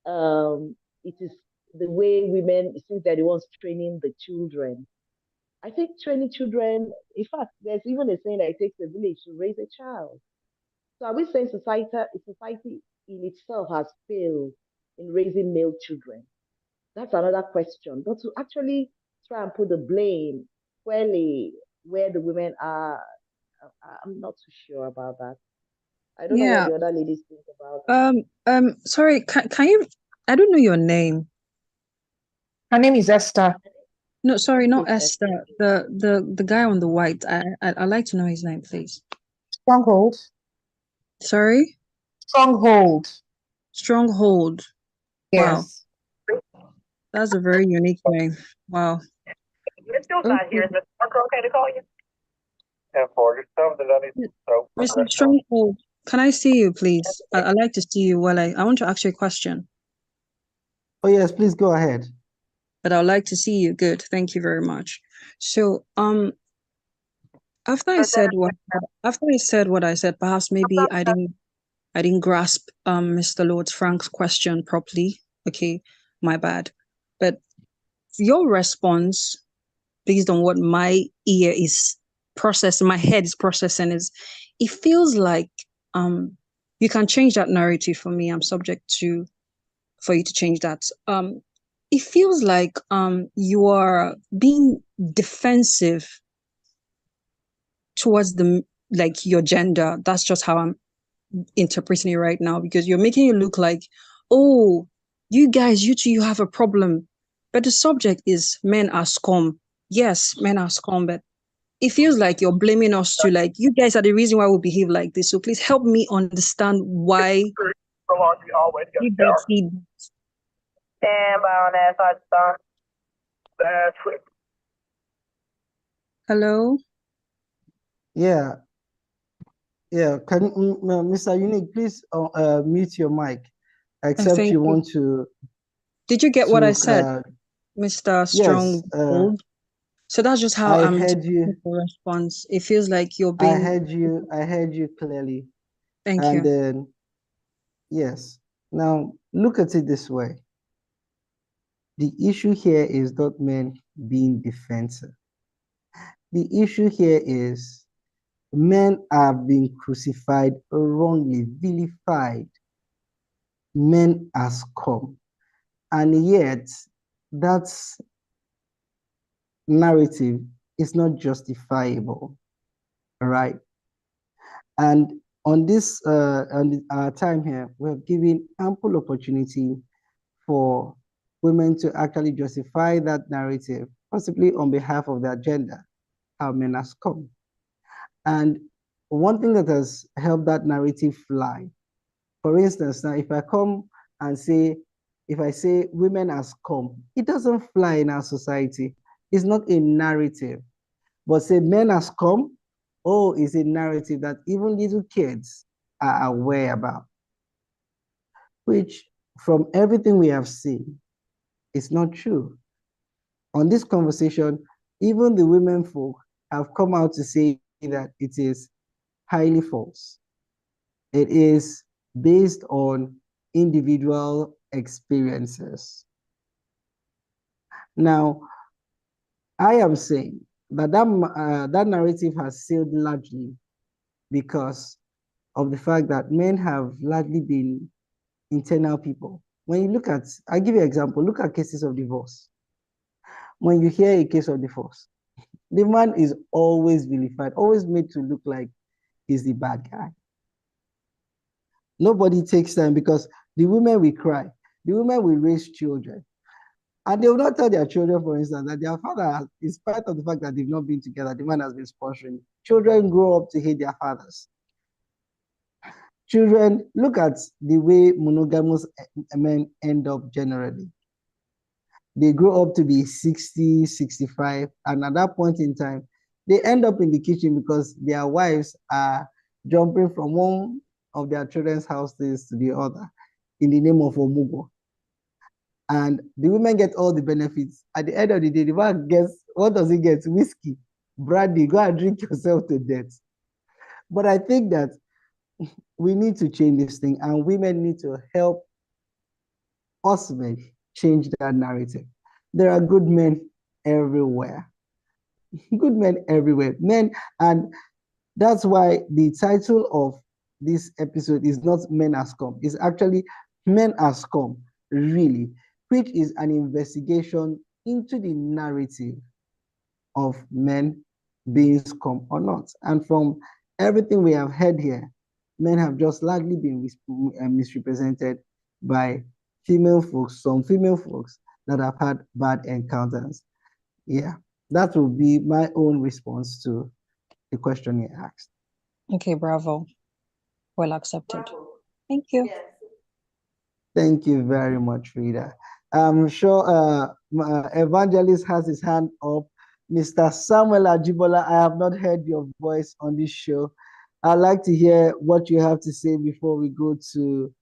S8: it is the way women, since they're the ones training the children. I think training children, in fact, there's even a saying that it takes a village to raise a child. So are we saying society in itself has failed in raising male children? That's another question. But to actually try and put the blame squarely where the women are, I'm not too sure about that. I don't know what
S4: Yeah.
S8: the other ladies think about that.
S4: Sorry, can you, I don't know your name.
S2: Her name is Esther.
S4: No, sorry, not
S8: Okay,
S4: Esther.
S8: Esther.
S4: The guy on the white. I'd like to know his name, please.
S2: Stronghold.
S4: Sorry?
S2: Stronghold.
S4: Stronghold. Wow,
S2: Yes.
S4: that's a very unique name. Wow.
S9: You're still not here.
S4: Okay.
S9: Is Mr. Parker okay to call you? 10-4. You're still that I need to
S4: Mr. Stronghold, can I see you, please? I'd like to see you. Well, I want to ask you a question,
S1: Oh yes, please go ahead.
S4: but I'd like to see you. Good. Thank you very much. So, after I said what I said, perhaps maybe I didn't grasp Mr. Lord Frank's question properly. Okay, my bad. But your response, based on what my ear is processing, my head is processing, is it feels like you can change that narrative for me. I'm subject to for you to change that. It feels like you are being defensive towards the like your gender. That's just how I'm interpreting it right now, because you're making it look like, oh, you guys, you two, you have a problem. But the subject is men are scum. Yes, men are scum, but it feels like you're blaming us to, like, you guys are the reason why we behave like this. So please help me understand why you guys see.
S9: Stand by on that side start. That's it.
S4: Hello?
S1: Yeah, yeah. Can Mr. Unique, please mute your mic, except
S4: Thank
S1: you
S4: you.
S1: want to
S4: Did you get what I said, Mr.
S1: yes.
S4: Stronghold? So that's just how
S1: I
S4: I'm
S1: heard
S4: taking
S1: you.
S4: the response. It feels like you're
S1: I
S4: being.
S1: heard you. I heard you clearly.
S4: Thank
S1: And
S4: you.
S1: then yes. Now look at it this way. The issue here is not men being defensive. The issue here is men are being crucified wrongly, vilified. Men has come. And yet, that narrative is not justifiable, right? And on this, on our time here, we have given ample opportunity for women to actually justify that narrative, possibly on behalf of their gender, how men has come. And one thing that has helped that narrative fly, for instance, now if I come and say, if I say women has come, it doesn't fly in our society. It's not a narrative. But say men has come, oh, it's a narrative that even little kids are aware about, which from everything we have seen, is not true. On this conversation, even the women folk have come out to say that it is highly false. It is based on individual experiences. Now, I am saying that that narrative has sailed largely because of the fact that men have largely been internal people. When you look at, I'll give you an example, look at cases of divorce. When you hear a case of divorce, the man is always vilified, always made to look like he's the bad guy. Nobody takes time because the women will cry, the women will raise children, and they will not tell their children, for instance, that their father, in spite of the fact that they've not been together, the man has been sponsoring. Children grow up to hate their fathers. Children, look at the way monogamous men end up generally. They grow up to be 60, 65, and at that point in time, they end up in the kitchen because their wives are jumping from one of their children's houses to the other in the name of Omugo. And the women get all the benefits. At the end of the day, the man gets, what does he get? Whiskey, brandy, go and drink yourself to death. But I think that we need to change this thing, and women need to help us men change that narrative. There are good men everywhere. Good men everywhere. Men, and that's why the title of this episode is not Men Has Come. It's actually Men Has Come, really, which is an investigation into the narrative of men being scum or not. And from everything we have heard here, men have just largely been misrepresented by female folks, some female folks that have had bad encounters. Yeah, that will be my own response to the question you asked.
S4: Okay, bravo. Well accepted. Thank you.
S1: Thank you very much, Rita. I'm sure Evangelist has his hand up. Mr. Samuel Ajibola, I have not heard your voice on this show. I'd like to hear what you have to say before we go to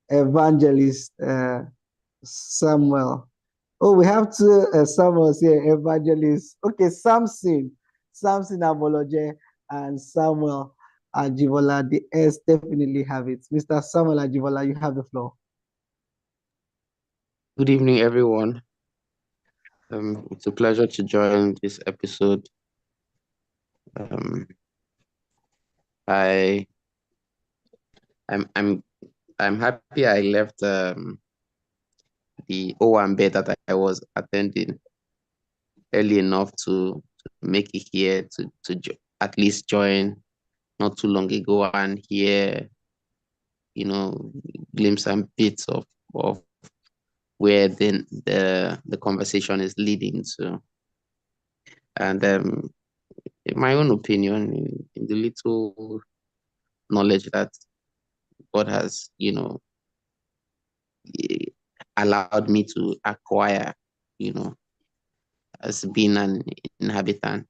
S1: Evangelist Samuel. Oh, we have two Samuels here, Evangelist. Okay, Samson Aboloje, and Samuel Ajibola. The S definitely have it. Mr. Samuel Ajibola, you have the floor.
S10: Good evening, everyone. It's a pleasure to join this episode. I'm happy I left the OMB that I was attending early enough to make it here to at least join not too long ago and hear, glimpse and bits of where then the conversation is leading to. And in my own opinion, in the little knowledge that God has, allowed me to acquire, as being an inhabitant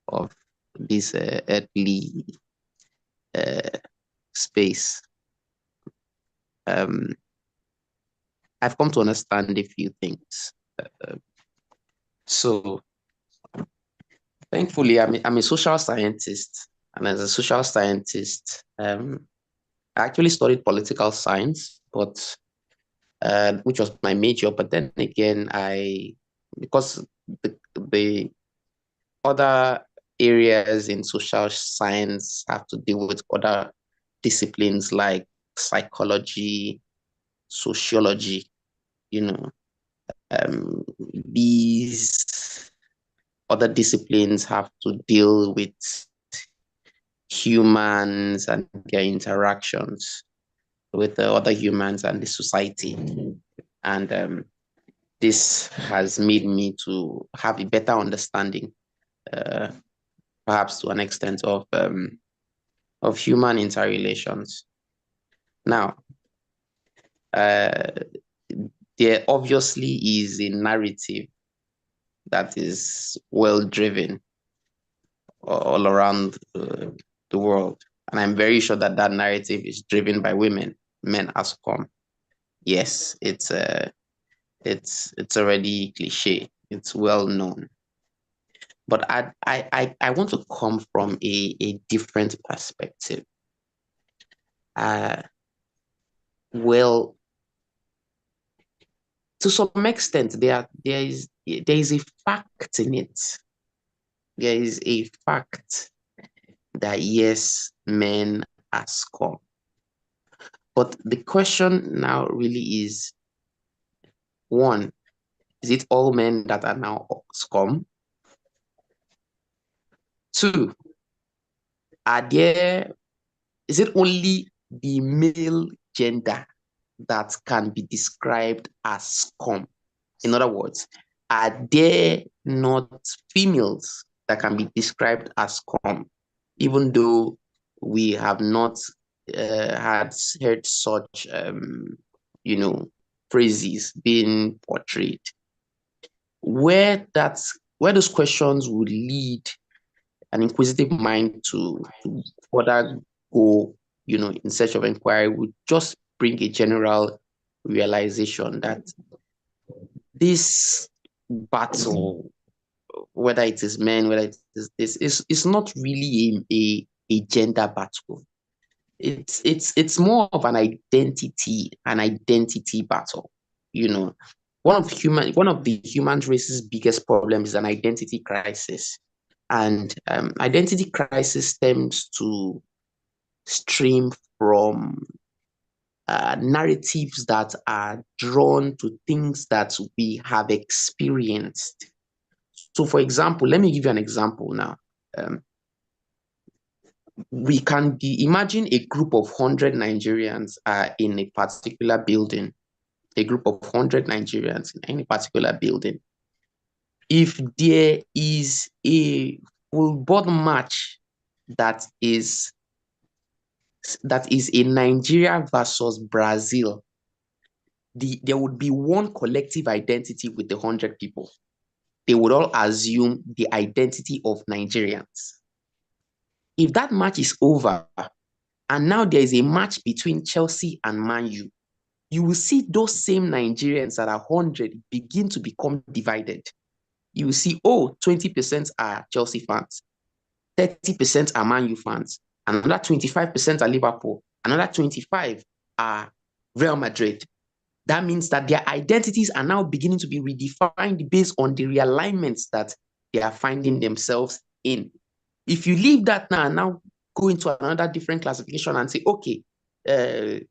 S10: of this earthly space. I've come to understand a few things. So, thankfully, I'm a social scientist, and as a social scientist, I actually studied political science, but which was my major. But then again, because the other areas in social science have to deal with other disciplines like psychology, sociology, these other disciplines have to deal with humans and their interactions with the other humans and the society. And this has made me to have a better understanding, perhaps to an extent, of human interrelations. Now, there obviously is a narrative that is well driven all around the world, and I'm very sure that that narrative is driven by women. Men has come. Yes, it's already cliche. It's well known. But I want to come from a different perspective. Well, to some extent, there is a fact in it. There is a fact that yes, men has come. But the question now really is, one, is it all men that are now scum? Two, is it only the male gender that can be described as scum? In other words, are there not females that can be described as scum, even though we have not heard such phrases being portrayed? Where those questions would lead an inquisitive mind to further go, in search of inquiry, would just bring a general realization that this battle, whether it is men, whether it is this, is not really a gender battle. It's more of an identity battle. one of the human race's biggest problems is an identity crisis, and identity crisis stems to stream from narratives that are drawn to things that we have experienced. So, for example, let me give you an example now. We can imagine a group of 100 Nigerians in a particular building, a group of 100 Nigerians in any particular building. If there is a football match that is a Nigeria versus Brazil, there would be one collective identity with the 100 people. They would all assume the identity of Nigerians. If that match is over, and now there is a match between Chelsea and Man U, you will see those same Nigerians that are 100 begin to become divided. You will see, 20% are Chelsea fans, 30% are Man U fans, another 25% are Liverpool, another 25 are Real Madrid. That means that their identities are now beginning to be redefined based on the realignments that they are finding themselves in. If you leave that now go into another different classification and say, okay, we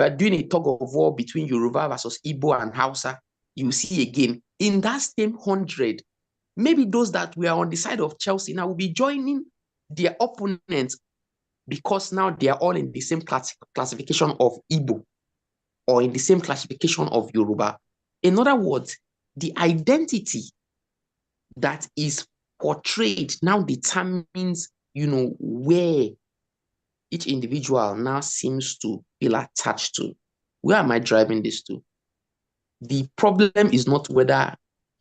S10: are doing a tug of war between Yoruba versus Igbo and Hausa, you see again, in that same 100, maybe those that were on the side of Chelsea now will be joining their opponents because now they are all in the same classification of Igbo or in the same classification of Yoruba. In other words, the identity that is portrayed now determines, where each individual now seems to feel attached to. Where am I driving this to? The problem is not whether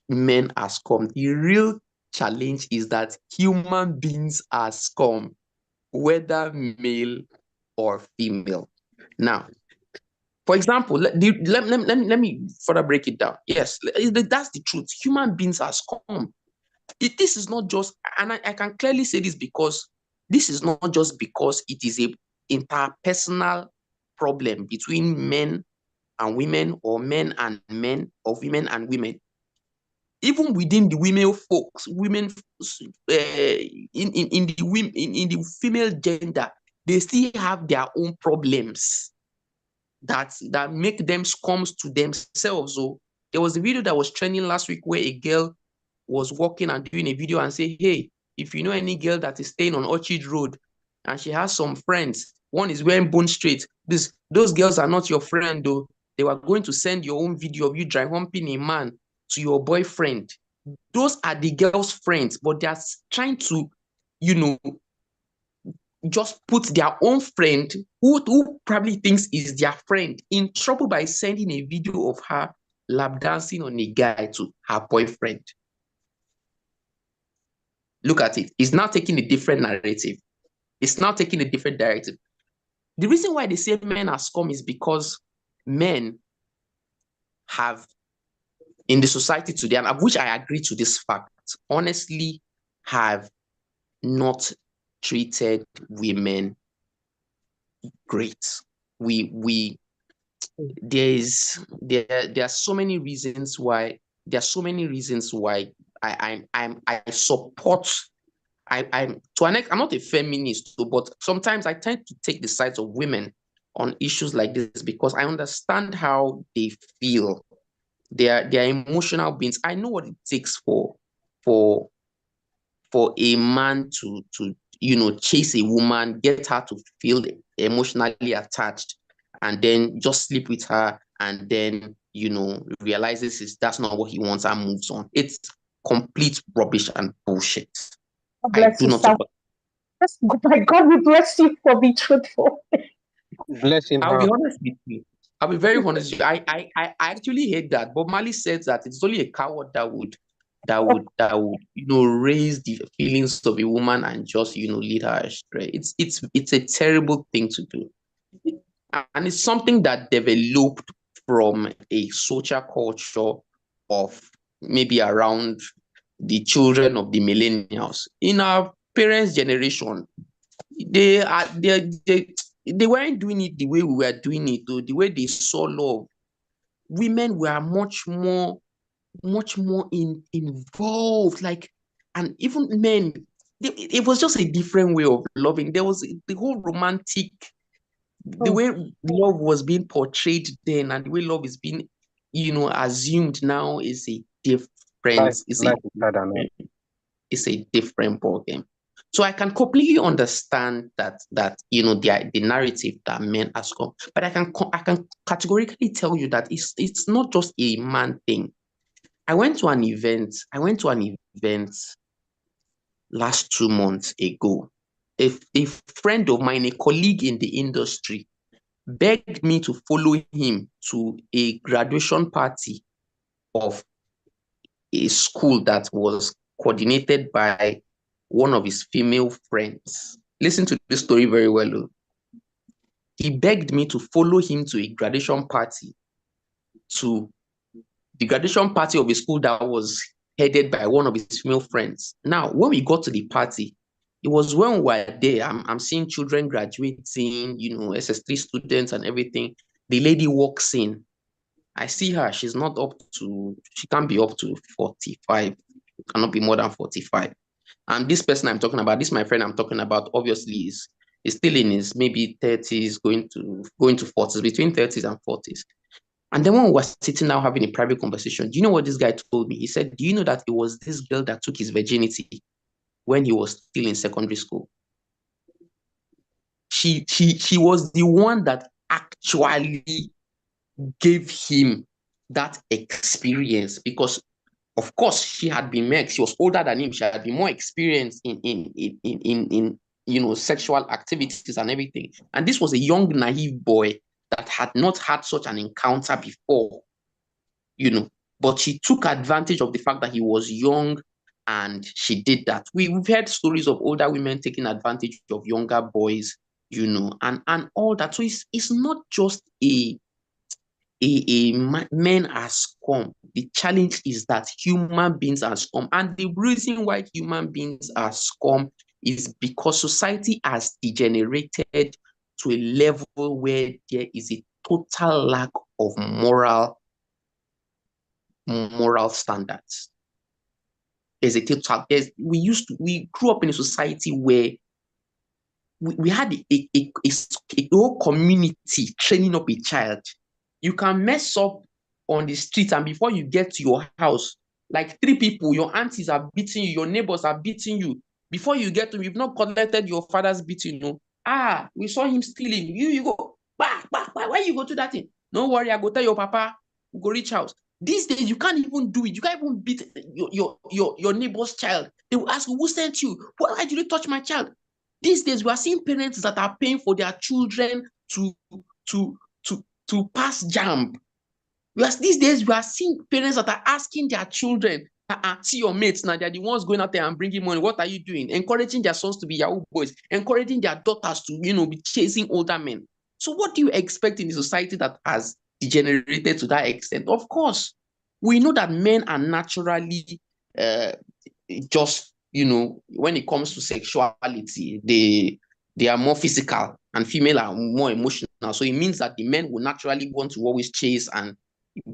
S10: men are scum. The real challenge is that human beings are scum, whether male or female. Now, for example, let me further break it down. Yes, that's the truth. Human beings are scum. This is not just, and I can clearly say this because this is not just because it is a interpersonal problem between men and women, or men and men, or women and women. Even within the women in the female gender, they still have their own problems that make them scums to themselves. So there was a video that was trending last week where a girl was walking and doing a video and say, hey, if you know any girl that is staying on Orchard Road and she has some friends, one is wearing Bone Street, those girls are not your friend though. They were going to send your own video of you dry humping a man to your boyfriend. Those are the girl's friends, but they are trying to, just put their own friend, who probably thinks is their friend, in trouble by sending a video of her lap dancing on a guy to her boyfriend. Look at it. It's now taking a different narrative. It's now taking a different directive. The reason why they say men are scum is because men have, in the society today, and of which I agree to this fact, honestly have not treated women great. There are so many reasons why. There are so many reasons why I support. I'm not a feminist, but sometimes I tend to take the sides of women on issues like this because I understand how they feel. They are emotional beings. I know what it takes for a man to chase a woman, get her to feel emotionally attached, and then just sleep with her, and then realizes that's not what he wants and moves on. It's complete rubbish and bullshit.
S2: God bless you, sir. My God, we bless you for being truthful.
S11: Bless him.
S10: I'll be honest with you. I'll be very honest with you. I actually hate that. Bob Marley said that it's only a coward that would raise the feelings of a woman and just lead her astray. It's a terrible thing to do. And it's something that developed from a social culture of maybe around the children of the millennials. In our parents' generation, they weren't doing it the way we were doing it, though. The way they saw love women were much more involved, like, and even men, it was just a different way of loving. There was the whole romantic, the way love was being portrayed then, and the way love is being, assumed now is a different, it's a different ballgame. So I can completely understand that the narrative that men has come, but I can categorically tell you that it's not just a man thing. I went to an event last 2 months ago. A friend of mine, a colleague in the industry, begged me to follow him to a graduation party of a school that was coordinated by one of his female friends. Listen to this story very well. He begged me to follow him to a graduation party, to the graduation party of a school that was headed by one of his female friends. Now, when we got to the party, it was when we were there. I'm seeing children graduating, SS3 students and everything. The lady walks in. I see her. She can't be up to 45. Cannot be more than 45. And this person I'm talking about, my friend I'm talking about, obviously is still in his maybe 30s, going to 40s, between 30s and 40s. And then when we were sitting down having a private conversation, do you know what this guy told me? He said, do you know that it was this girl that took his virginity when he was still in secondary school? She was the one that actually gave him that experience, because of course she had been met. She was older than him. She had been more experienced in sexual activities and everything. And this was a young, naive boy that had not had such an encounter before, but she took advantage of the fact that he was young, and she did that. We've heard stories of older women taking advantage of younger boys, and all that. So it's not just men has come. The challenge is that human beings has come. And the reason why human beings has come is because society has degenerated to a level where there is a total lack of moral standards. There's a total, we grew up in a society where we had a whole community training up a child. You can mess up on the street, and before you get to your house, like 3 people, your aunties are beating you, your neighbors are beating you. Before you get to, you've not collected your father's beating. We saw him stealing. You go, why you go to that thing? No worry, I go tell your papa, we go reach house. These days, you can't even do it. You can't even beat your neighbor's child. They will ask you, who sent you? Why did you touch my child? These days, we are seeing parents that are paying for their children to pass JAMB. These days, we are seeing parents that are asking their children, see your mates now, they're the ones going out there and bringing money. What are you doing? Encouraging their sons to be Yahoo boys, encouraging their daughters to, be chasing older men. So what do you expect in a society that has degenerated to that extent? Of course, we know that men are naturally just, when it comes to sexuality, they are more physical, and female are more emotional. So it means that the men will naturally want to always chase and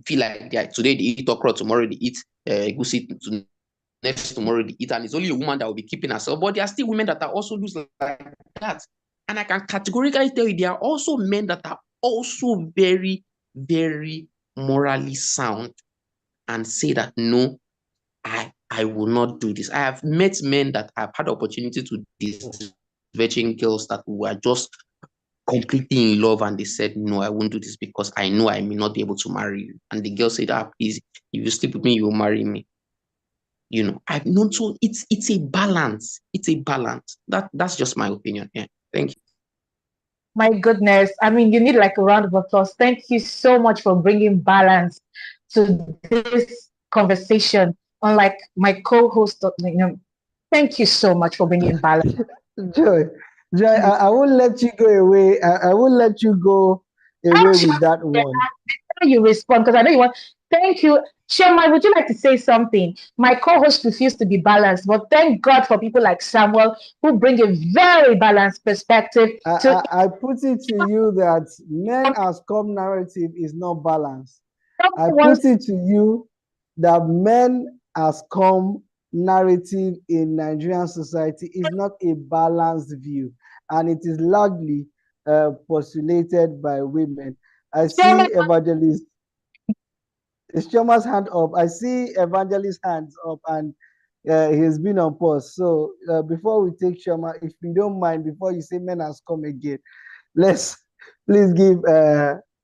S10: feel like today they eat okra, tomorrow they eat egusi, next tomorrow they eat, and it's only a woman that will be keeping herself. But there are still women that are also loose like that. And I can categorically tell you, there are also men that are also very, very morally sound and say that, no, I will not do this. I have met men that I've had the opportunity to these virgin girls that were just completely in love, and they said, no, I won't do this because I know I may not be able to marry you. And the girl said, please, if you sleep with me, you will marry me. I've known. So it's a balance. It's a balance. That's just my opinion. Yeah. Thank you.
S2: My goodness. I mean, you need like a round of applause. Thank you so much for bringing balance to this conversation. Unlike my co-host, thank you so much for bringing balance.
S1: Joy, I won't let you go away. I won't let you go away with that one.
S2: You respond, because I know you want. Thank you. Shema, would you like to say something? My co-host refused to be balanced, but thank God for people like Samuel who bring a very balanced perspective.
S1: I put it to you that men as come narrative is not balanced. I put it to you that men has come narrative in Nigerian society is not a balanced view, and it is largely postulated by women. I see Evangelist, is Choma's hand up. I see Evangelist hands up, and he's been on pause. So before we take Choma, if you don't mind, before you say men has come again, let's please give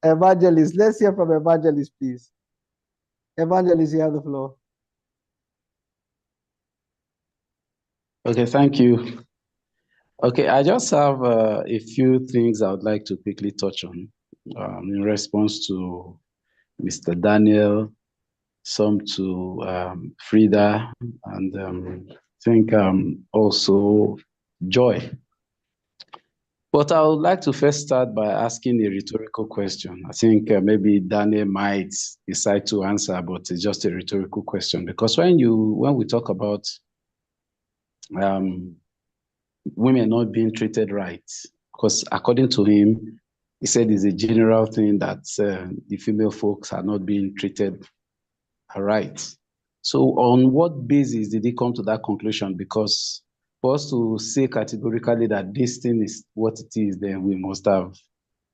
S1: Evangelist. Let's hear from Evangelist, please. Evangelist, you have the floor.
S5: Okay, thank you. Okay, I just have a few things I would like to quickly touch on in response to Mr. Daniel, some to Frida, and I think also Joy. But I would like to first start by asking a rhetorical question. I think maybe Daniel might decide to answer, but it's just a rhetorical question. Because when we talk about women not being treated right, because according to him, he said it's a general thing that the female folks are not being treated right. So on what basis did he come to that conclusion? Because for us to say categorically that this thing is what it is, then we must have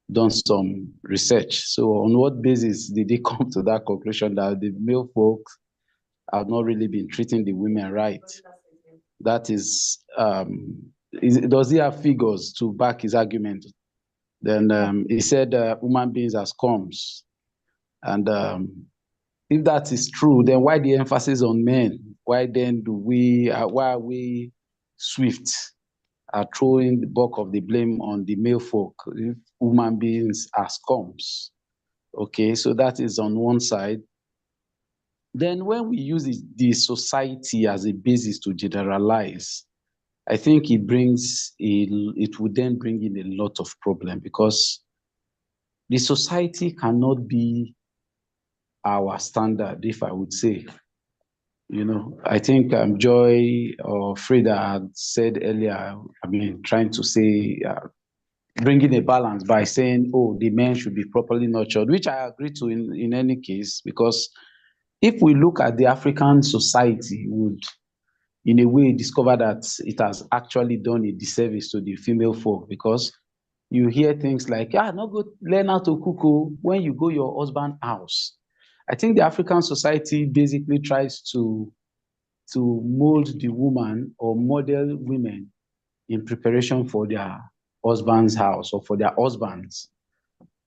S5: done some research. So on what basis did he come to that conclusion that the male folks have not really been treating the women right? That is, does he have figures to back his argument? Then he said human beings as comes. And if that is true, then why the emphasis on men? Why then why are we swift at throwing the bulk of the blame on the male folk, if human beings as comes? Okay, so that is on one side. Then when we use the society as a basis to generalize, I think it would then bring in a lot of problem, because the society cannot be our standard, if I would say. I think Joy or Frida had said earlier, trying to say, bringing a balance by saying, oh, the men should be properly nurtured, which I agree to in any case, because if we look at the African society, we would, in a way, discover that it has actually done a disservice to the female folk, because you hear things like, not go learn how to cook when you go your husband's house. I think the African society basically tries to mold the woman or model women in preparation for their husband's house or for their husbands.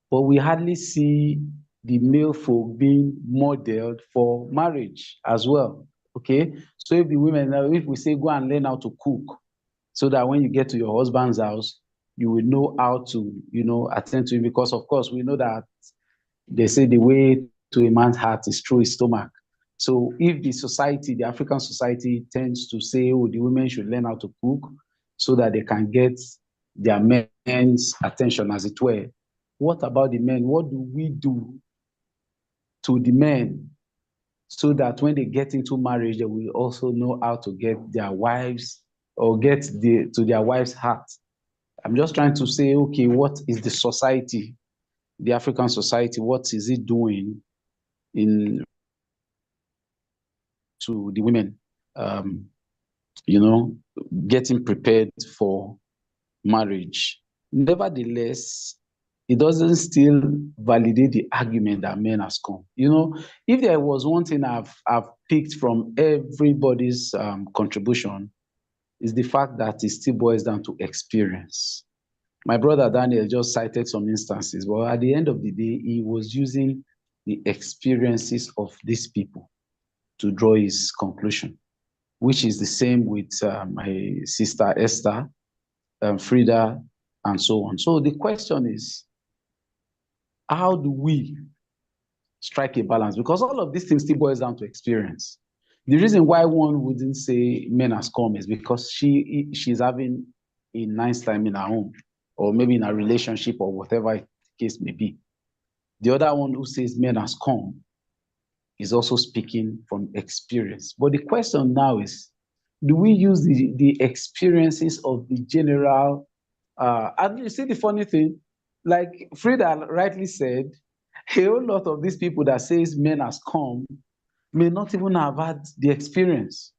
S5: But we hardly see the male folk being modeled for marriage as well. Okay, so if the women, if we say go and learn how to cook, so that when you get to your husband's house, you will know how to, attend to him, because of course we know that they say the way to a man's heart is through his stomach. So if the African society tends to say, oh, the women should learn how to cook so that they can get their men's attention, as it were, what about the men? What do we do to the men so that when they get into marriage, they will also know how to get their wives or get to their wife's heart? I'm just trying to say, okay, what is the society, the African society, what is it doing in to the women, getting prepared for marriage? Nevertheless, it doesn't still validate the argument that men has come. If there was one thing I've picked from everybody's contribution, is the fact that it still boils down to experience. My brother Daniel just cited some instances, but at the end of the day, he was using the experiences of these people to draw his conclusion, which is the same with my sister Esther, Frida, and so on. So the question is, how do we strike a balance? Because all of these things still boils down to experience. The reason why one wouldn't say men has come is because she's having a nice time in her home, or maybe in a relationship, or whatever the case may be. The other one who says men has come is also speaking from experience. But the question now is, do we use the experiences of the general? And you see the funny thing, like Frida rightly said, a whole lot of these people that says men has come may not even have had the experience.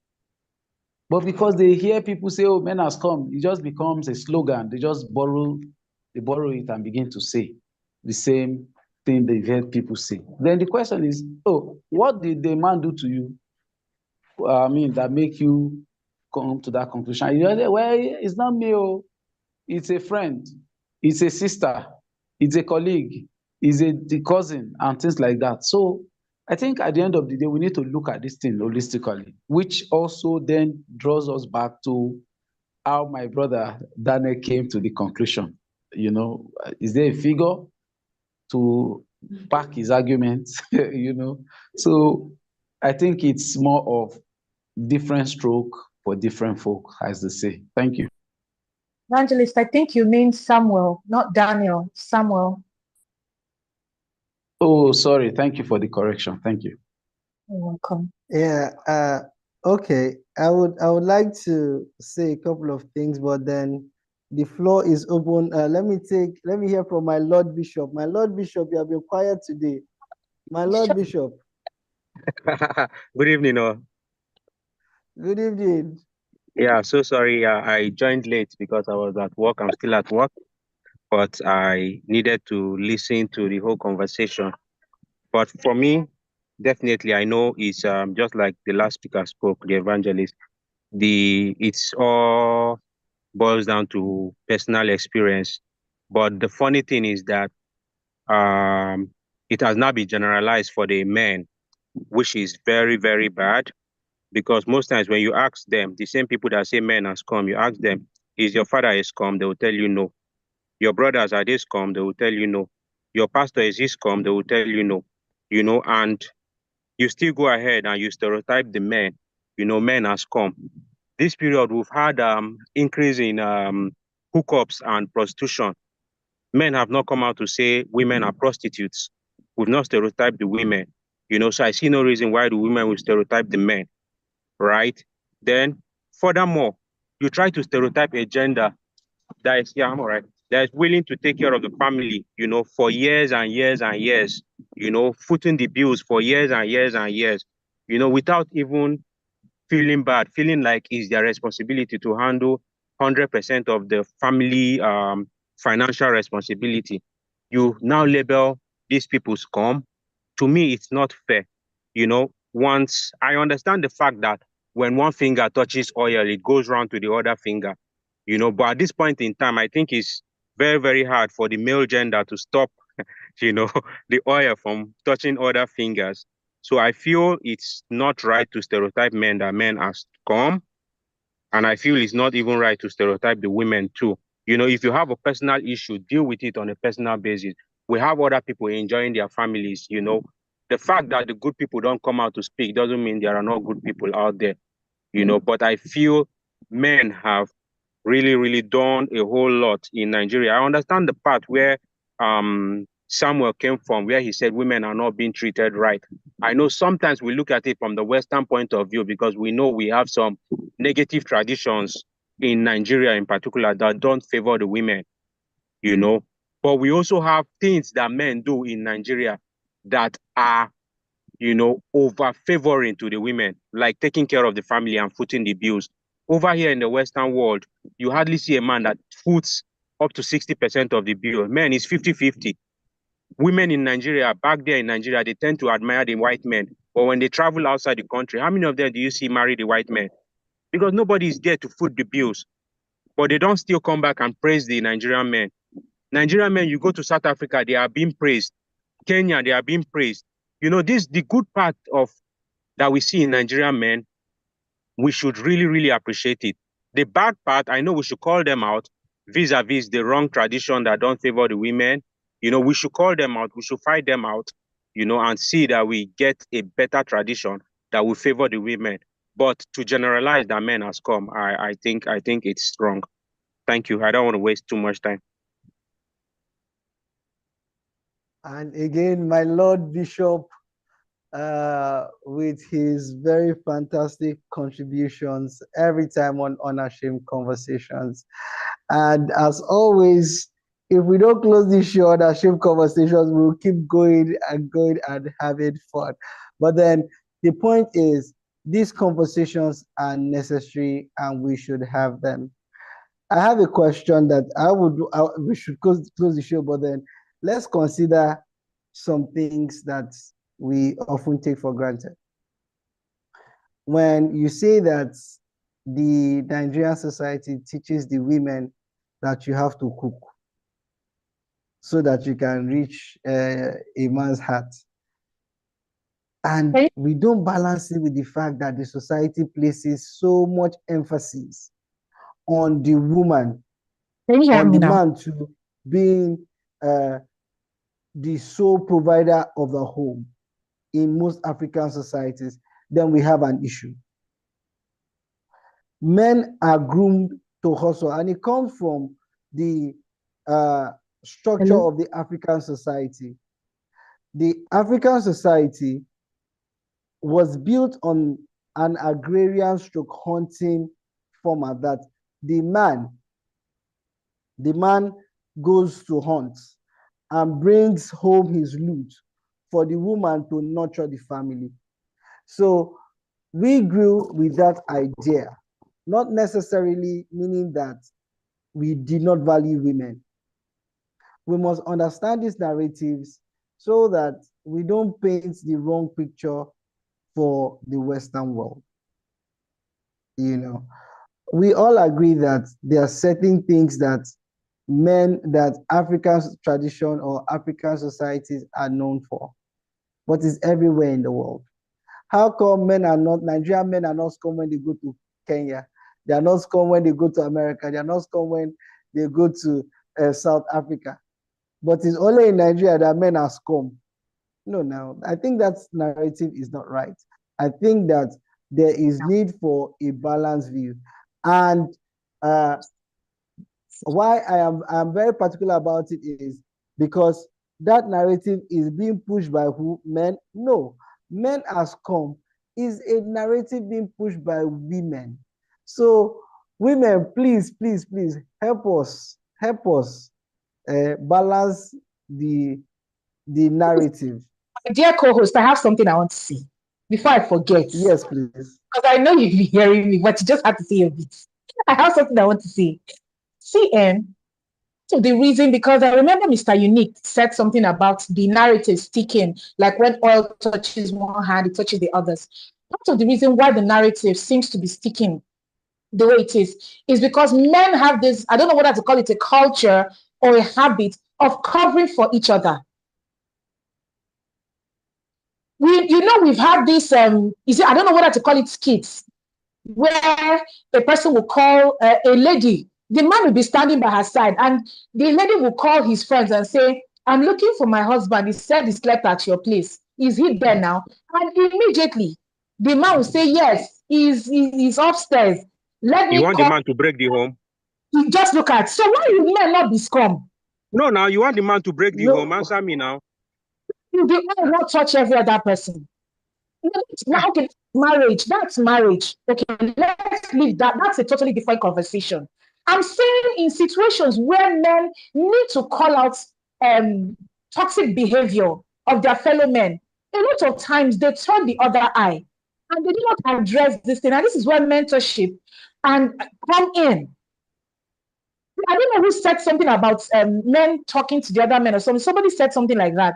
S5: But because they hear people say, oh, men has come, it just becomes a slogan. They just borrow it and begin to say the same thing they've heard people say. Then the question is, oh, what did the man do to you? That make you come to that conclusion? You say, well, it's not me, oh, it's a friend, it's a sister, it's a colleague, it's the cousin, and things like that. So I think at the end of the day, we need to look at this thing holistically, which also then draws us back to how my brother Daniel came to the conclusion. Is there a figure to back his arguments? So I think it's more of different stroke for different folk, as they say. Thank you.
S2: Evangelist, I think you mean Samuel, not Daniel. Samuel.
S5: Oh, sorry. Thank you for the correction. Thank you.
S2: You're welcome.
S1: Yeah. Okay. I would like to say a couple of things, but then the floor is open. Let me hear from my Lord Bishop. My Lord Bishop, you have been quiet today. My Lord Bishop.
S11: Good evening, all.
S1: Good evening.
S11: Yeah, so sorry. I joined late because I was at work. I'm still at work, but I needed to listen to the whole conversation. But for me, definitely, I know it's just like the last speaker spoke, the evangelist. It's all boils down to personal experience. But the funny thing is that it has not been generalized for the men, which is very, very bad. Because most times when you ask them, the same people that say men has come, you ask them, is your father has come? They will tell you no. Your brothers are this come? They will tell you no. Your pastor is this come? They will tell you no. And you still go ahead and you stereotype the men. Men has come. This period we've had increase in hookups and prostitution. Men have not come out to say women are prostitutes. We've not stereotyped the women. So I see no reason why the women will stereotype the men, right? Then, furthermore, you try to stereotype a gender that is, yeah, I'm all right, that is willing to take care of the family, for years and years and years, footing the bills for years and years and years, without even feeling bad, feeling like it's their responsibility to handle 100% of the family financial responsibility. You now label these people scum. To me, it's not fair. Once I understand the fact that when one finger touches oil, it goes round to the other finger, but at this point in time, I think it's very, very hard for the male gender to stop, the oil from touching other fingers. So I feel it's not right to stereotype men that men are scum. And I feel it's not even right to stereotype the women too. If you have a personal issue, deal with it on a personal basis. We have other people enjoying their families, The fact that the good people don't come out to speak doesn't mean there are not good people out there, But I feel men have really, really done a whole lot in Nigeria. I understand the part where Samuel came from, where he said women are not being treated right. I know sometimes we look at it from the Western point of view because we know we have some negative traditions in Nigeria in particular that don't favor the women, But we also have things that men do in Nigeria that are, over favoring to the women, like taking care of the family and footing the bills. Over here in the Western world, you hardly see a man that foots up to 60% of the bill. Men is 50-50. Women in Nigeria, back there in Nigeria, they tend to admire the white men. But when they travel outside the country, how many of them do you see marry the white men? Because nobody is there to foot the bills. But they don't still come back and praise the Nigerian men. Nigerian men, you go to South Africa, they are being praised. Kenya, they are being praised. The good part of that we see in Nigerian men, we should really, really appreciate it. The bad part, I know we should call them out vis-a-vis the wrong tradition that don't favor the women. We should call them out. We should fight them out, and see that we get a better tradition that will favor the women. But to generalize that men has come, I think it's wrong. Thank you. I don't want to waste too much time.
S1: And again, my Lord Bishop, with his very fantastic contributions every time on Unashamed Conversations. And as always, if we don't close this show on Unashamed Conversations, we'll keep going and having fun. But then the point is, these conversations are necessary and we should have them. I have a question that we should close the show, but then let's consider some things that we often take for granted. When you say that the Nigerian society teaches the women that you have to cook so that you can reach a man's heart. And we don't balance it with the fact that the society places so much emphasis on the woman, on the man to being the sole provider of the home in most African societies, then we have an issue. Men are groomed to hustle, and it comes from the structure of the African society. The African society was built on an agrarian stroke hunting format that the man goes to hunt and brings home his loot for the woman to nurture the family. So we grew with that idea, not necessarily meaning that we did not value women. We must understand these narratives so that we don't paint the wrong picture for the Western world. You know, we all agree that there are certain things that African tradition or African societies are known for, but it's everywhere in the world. How come Nigerian men are not scum when they go to Kenya? They are not scum when they go to America. They are not scum when they go to South Africa. But it's only in Nigeria that men are scum. No, I think that narrative is not right. I think that there is need for a balanced view. And why I'm very particular about it is because that narrative is being pushed by who? Men? No. Men as scum is a narrative being pushed by women. So women, please help us balance the narrative.
S2: Dear co-host, I have something I want to say before I forget.
S1: Yes, please.
S2: Because I know you'll be hearing me, but you just have to say a bit. I have something I want to say. So the reason, because I remember Mr. Unique said something about the narrative sticking, like when oil touches one hand, it touches the others. Part of the reason why the narrative seems to be sticking the way it is because men have this, I don't know whether to call it a culture or a habit of covering for each other. We've had this, I don't know whether to call it skits, where a person will call a lady, the man will be standing by her side, and the lady will call his friends and say, I'm looking for my husband. He said he slept at your place. Is he there now? And immediately, the man will say, yes, he's upstairs.
S11: You want the man to break the home?
S2: Just look at. So why would men not be scum?
S11: No, now you want the man to break the home. Answer me now.
S2: You will not touch every other person. Okay, marriage, that's marriage. Okay, let's leave that. That's a totally different conversation. I'm saying in situations where men need to call out toxic behavior of their fellow men, a lot of times they turn the other eye and they do not address this thing. And this is where mentorship and come in. I don't know who said something about men talking to the other men or something. Somebody said something like that.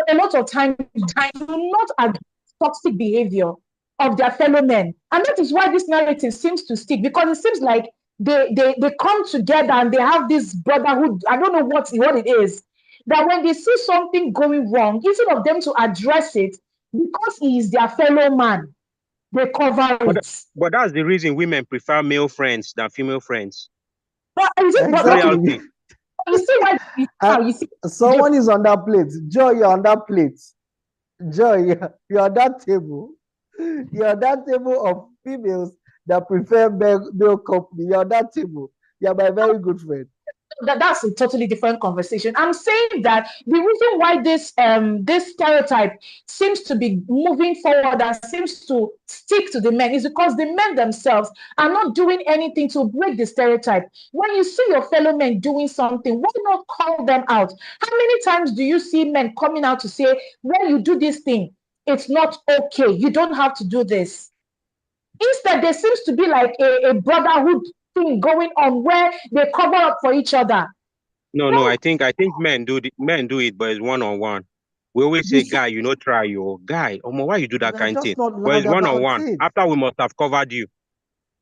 S2: A lot of times do not address toxic behavior of their fellow men. And that is why this narrative seems to stick, because it seems like they come together and they have this brotherhood. I don't know what it is. That when they see something going wrong, instead of them to address it, because he is their fellow man, they cover it.
S11: But that's the reason women prefer male friends than female friends.
S2: But is it
S1: Exactly.
S2: You see why you see
S1: someone is on that plate. Joy, you're on that plate. Joy, you're on that table. You're on that table of females that prefer male company. You're on that table. You're my very good friend.
S2: That's a totally different conversation. I'm saying that the reason why this stereotype seems to be moving forward and seems to stick to the men is because the men themselves are not doing anything to break the stereotype. When you see your fellow men doing something, why not call them out? How many times do you see men coming out to say, when you do this thing, it's not okay, you don't have to do this? Instead, there seems to be like a brotherhood thing going on where they cover up for each other.
S11: No, I think men do it, but it's one on one. We always say,
S1: This
S11: guy, you know, try your guy. Why you do that
S1: we are
S11: kind of thing?
S1: just not
S11: But
S1: loud
S11: it's one on
S1: about
S11: one.
S1: it.
S11: After we must have covered you,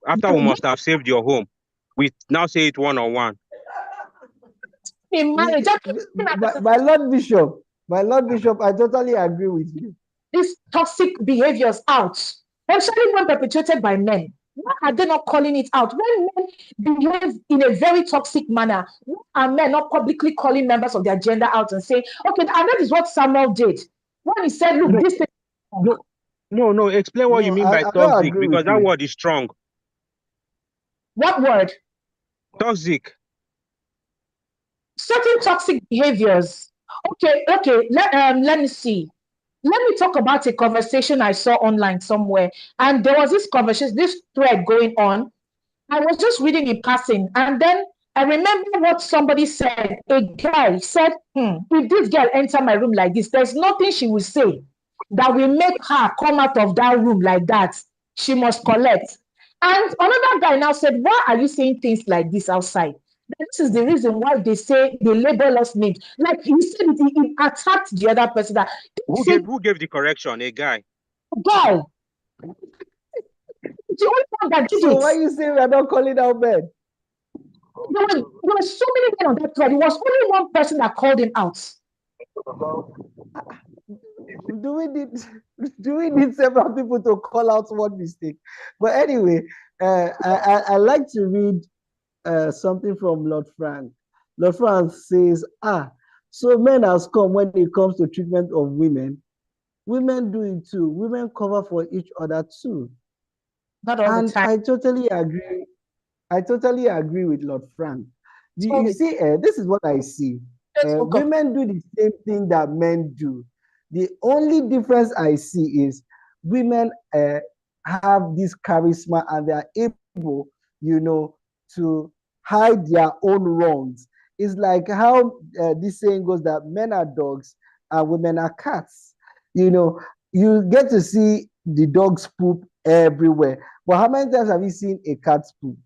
S11: after we must have saved your home, we now say it one on one.
S2: In
S1: We,
S2: marriage,
S1: my Lord Bishop, I totally agree with you.
S2: these toxic behaviors out, especially when perpetrated by men. Why are they not calling it out? When men behave in a very toxic manner, why are men not publicly calling members of their gender out and saying, okay, and that is what Samuel did when he said, look,
S11: No,
S2: this thing.
S11: no. Explain what you
S1: No,
S11: mean by
S1: I don't
S11: toxic,
S1: agree
S11: because
S1: with
S11: that
S1: you.
S11: word is strong.
S2: What word?
S11: Toxic.
S2: Certain toxic behaviors. Okay, let me see. Let me talk about a conversation I saw online somewhere. And there was this conversation, this thread going on. I was just reading in passing, and then I remember what somebody said. A guy said, if this girl enter my room like this, there's nothing she will say that will make her come out of that room like that. She must collect. And another guy now said, why are you saying things like this outside? This is the reason why they say they label us names. Like he said, he attacked the other person. That
S11: Who gave the correction? A guy.
S2: guy, the only one that did
S1: So
S2: it.
S1: why you say we are not calling out men?
S2: There were so many men on that thread. It was only one person that called him out.
S1: Do we need several people to call out one mistake? But anyway, I like to read something from Lord Frank. Lord Frank says, so men has come when it comes to treatment of women. Women do it too. Women cover for each other too.
S2: Not all the
S1: And
S2: time.
S1: I totally agree. I totally agree with Lord Frank. You
S2: Sorry.
S1: see, this is what I see.
S2: Let's focus.
S1: Women do the same thing that men do. The only difference I see is women have this charisma and they are able, to hide their own wrongs. It's like how this saying goes that men are dogs and women are cats. You get to see the dogs poop everywhere. But how many times have you seen a cat poop?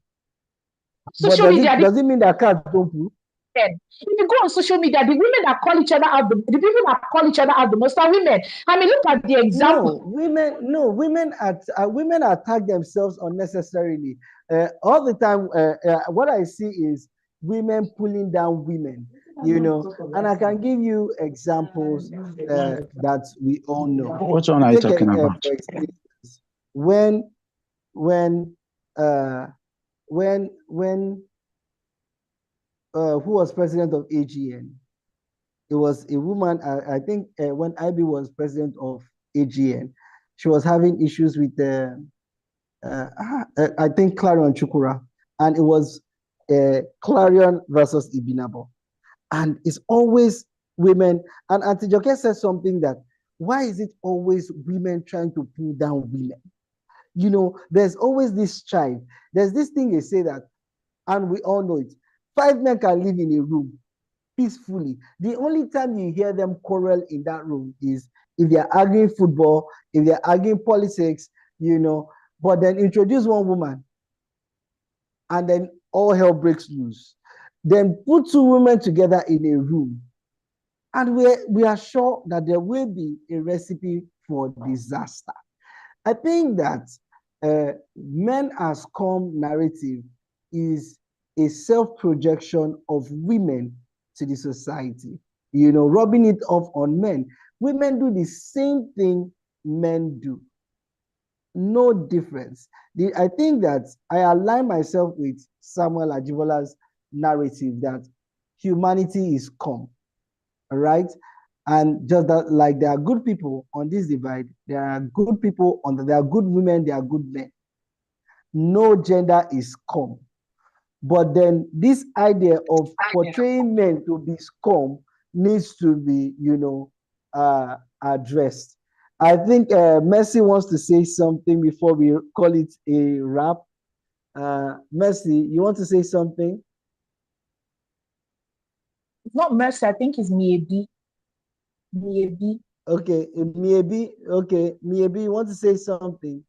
S1: But
S2: Social media,
S1: does it mean that cats don't poop?
S2: if you go on social media, the women that call each other out, the people that call each other out the most are women. I mean, look at the example.
S1: Women attack themselves unnecessarily. All the time, what I see is women pulling down women, and I can give you examples that we all know.
S5: What one are you talking about?
S1: For instance, when who was president of AGN? It was a woman. I think when IB was president of AGN, she was having issues with I think Clarion Chukura, and it was Clarion versus Ibinabo, and it's always women. And Auntie Joke said something that why is it always women trying to pull down women? There's always this strife. There's this thing they say that, and we all know it. 5 men can live in a room peacefully. The only time you hear them quarrel in that room is if they're arguing football, if they're arguing politics, but then introduce one woman and then all hell breaks loose. Then put 2 women together in a room and we are sure that there will be a recipe for disaster. I think that men as come narrative is a self-projection of women to the society, rubbing it off on men. Women do the same thing men do. No difference. I think that I align myself with Samuel Ajibola's narrative that humanity is come, all right? And just that, like there are good people on this divide, there are good people there are good women, there are good men. No gender is come. But then this idea of portraying men to be scum needs to be, addressed. I think Mercy wants to say something before we call it a wrap. Mercy, you want to say something?
S2: It's not Mercy, I think it's Miebi. Miebi.
S1: Okay, maybe. Okay, maybe you want to say something.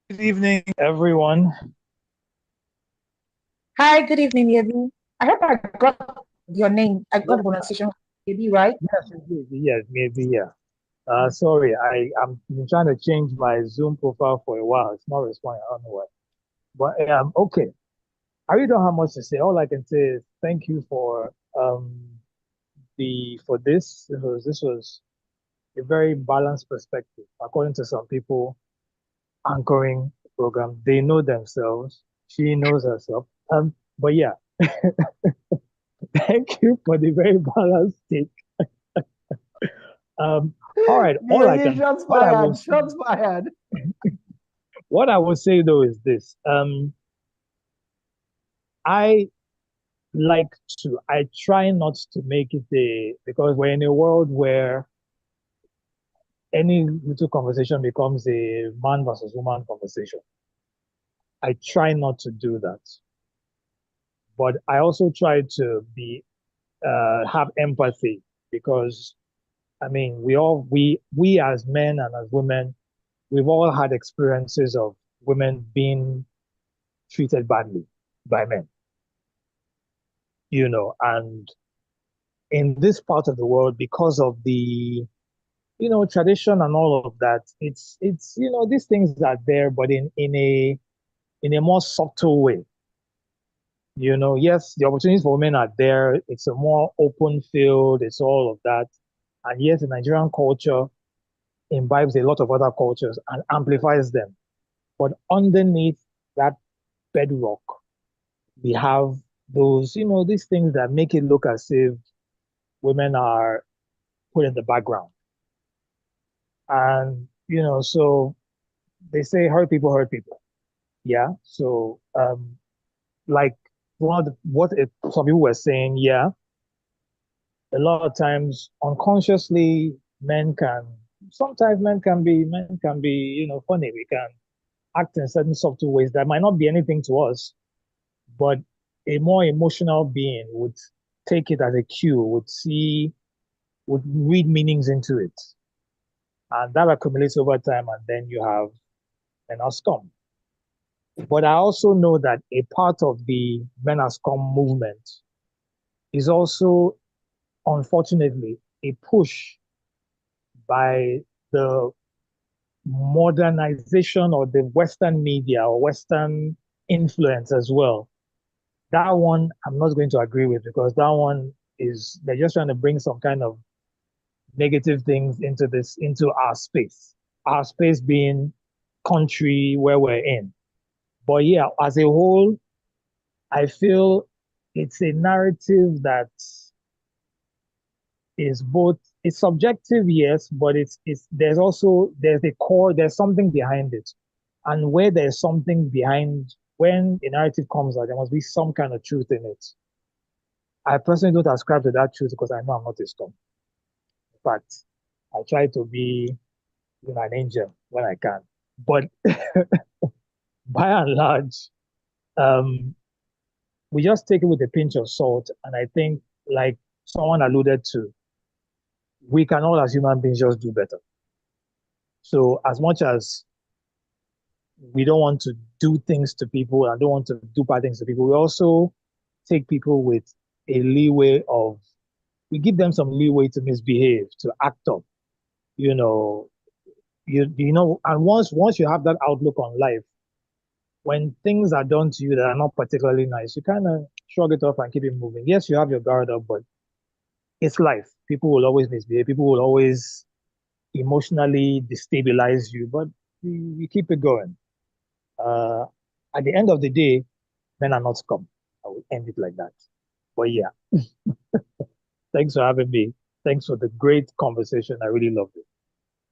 S12: Good evening, everyone.
S2: Hi, good evening, Miebi. I hope I got your name. I got the pronunciation Miebi, right?
S12: Yes, indeed. Yes, maybe, yeah. Sorry, I'm been trying to change my Zoom profile for a while. It's not responding. I don't know why. But okay. I really don't have much to say. All I can say is thank you for this. This was a very balanced perspective. According to some people anchoring the program, they know themselves. She knows herself. But yeah, thank you for the very balanced take. All right. All I can.
S1: Shots
S12: What I
S1: fired.
S12: will,
S1: Shots fired.
S12: what I will say though is this. I like to. I try not to make it because we're in a world where any little conversation becomes a man versus woman conversation. I try not to do that, but I also try to have empathy because I mean we as men and as women, we've all had experiences of women being treated badly by men, and in this part of the world, because of the tradition and all of that, it's these things are there, but in a more subtle way. Yes, the opportunities for women are there. It's a more open field. It's all of that. And yes, the Nigerian culture imbibes a lot of other cultures and amplifies them. But underneath that bedrock, we have those, these things that make it look as if women are put in the background. And, so they say hurt people hurt people. Yeah. So, like some people were saying, yeah, a lot of times unconsciously sometimes men can be, funny. We can act in certain subtle ways that might not be anything to us, but a more emotional being would take it as a cue, would read meanings into it. And that accumulates over time, and then you have an scum. But I also know that a part of the men as scum movement is also, unfortunately, a push by the modernization or the Western media or Western influence as well. That one I'm not going to agree with because that one they're just trying to bring some kind of negative things into our space being country where we're in. But yeah, as a whole, I feel it's a narrative that is both it's subjective, yes, but there's a core, there's something behind it. And where there's something behind, when a narrative comes out, there must be some kind of truth in it. I personally don't ascribe to that truth because I know I'm not a scum. In fact, I try to be an angel when I can. But by and large, we just take it with a pinch of salt. And I think, like someone alluded to, we can all as human beings just do better. So as much as we don't want to do things to people and don't want to do bad things to people, we also take people with a leeway we give them some leeway to misbehave, to act up, and once you have that outlook on life, when things are done to you that are not particularly nice, you kind of shrug it off and keep it moving. Yes, you have your guard up, but it's life. People will always misbehave. People will always emotionally destabilize you, but you keep it going. At the end of the day, men are not scum. I will end it like that. But yeah, thanks for having me. Thanks for the great conversation. I really loved it.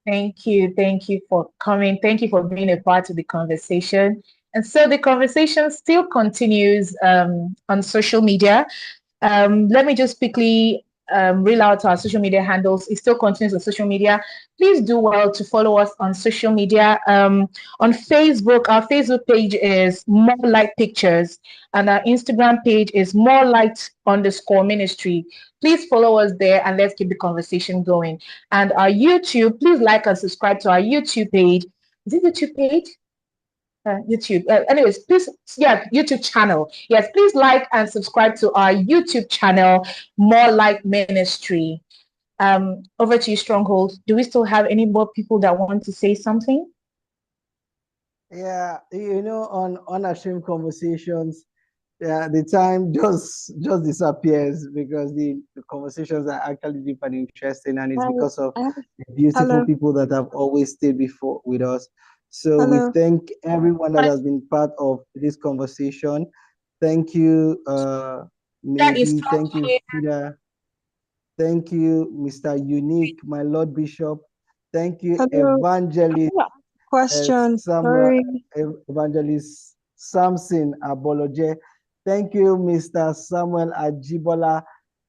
S2: Thank you. Thank you for coming. Thank you for being a part of the conversation. And so the conversation still continues on social media. Let me just quickly reel out our social media handles. It still continues on social media. Please do well to follow us on social media. On Facebook, our Facebook page is More Light Pictures, and our Instagram page is More Light_Ministry. Please follow us there and let's keep the conversation going. And our YouTube, please like and subscribe to our YouTube page. Is it YouTube page? YouTube. Anyways, please, yeah, YouTube channel. Yes, please like and subscribe to our YouTube channel, More Light Ministry. Over to you, Stronghold. Do we still have any more people that want to say something?
S1: Yeah, on Unashamed Conversations, yeah, the time just disappears because the conversations are actually deep and interesting, and it's because of the beautiful
S4: Hello.
S1: people that have always stayed before with us. So we
S4: Hello.
S1: thank everyone that has been part of this conversation. Thank you, Maybe. Thank you, Frida. Thank you, Mr. Unique, my Lord Bishop. Thank you,
S4: Hello.
S1: Evangelist
S4: Question.
S1: Samuel,
S4: Sorry.
S1: Evangelist Samson Aboloje. Thank you, Mr. Samuel Ajibola.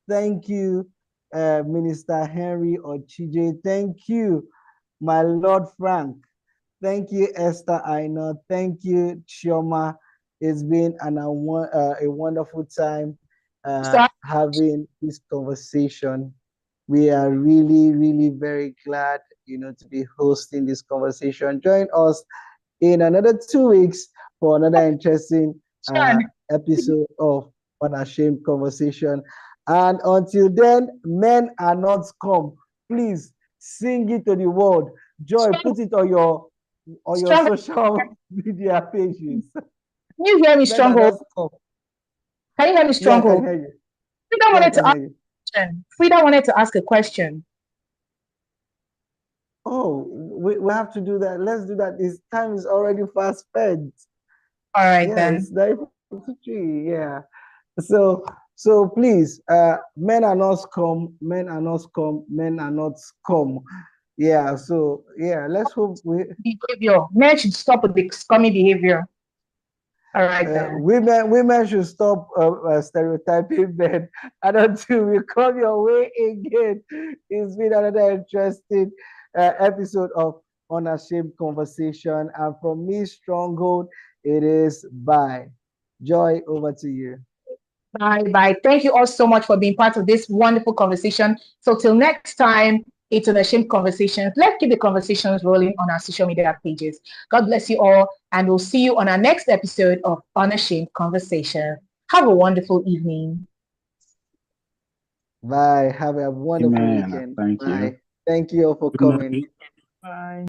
S1: Thank you, Minister Henry Ochije. Thank you, my Lord Frank. Thank you, Esther Aino. Thank you, Chioma. It's been a wonderful time having this conversation. We are really, really very glad, to be hosting this conversation. Join us in another 2 weeks for another interesting episode of Unashamed Conversation. And until then, men are not scum. Please sing it to the world. Joy, put it on your social media pages.
S2: Can you hear me, Stronghold? Can you hear me, Stronghold?
S1: Yeah, I can hear you.
S2: Frida wanted to ask a question. Frida wanted to ask a question.
S1: Oh, we have to do that. Let's do that. This time is already fast spent.
S2: All right, then.
S1: It's 9:53. Yeah. So please, men are not scum. Men are not scum. Men are not scum. Yeah. So yeah, let's hope
S2: behavior. Men should stop with the scummy behavior. All right, then.
S1: Women should stop stereotyping men. And until we come your way again, it's been another interesting episode of Unashamed Conversation. And from me, Stronghold, it is bye. Joy, over to you.
S2: Bye. Thank you all so much for being part of this wonderful conversation. So till next time, it's Unashamed Conversations. Let's keep the conversations rolling on our social media pages. God bless you all, and we'll see you on our next episode of Unashamed Conversation. Have a wonderful evening.
S1: Bye. Have a wonderful weekend.
S5: Thank
S1: Bye.
S5: you.
S1: Thank you all for coming.
S12: Bye.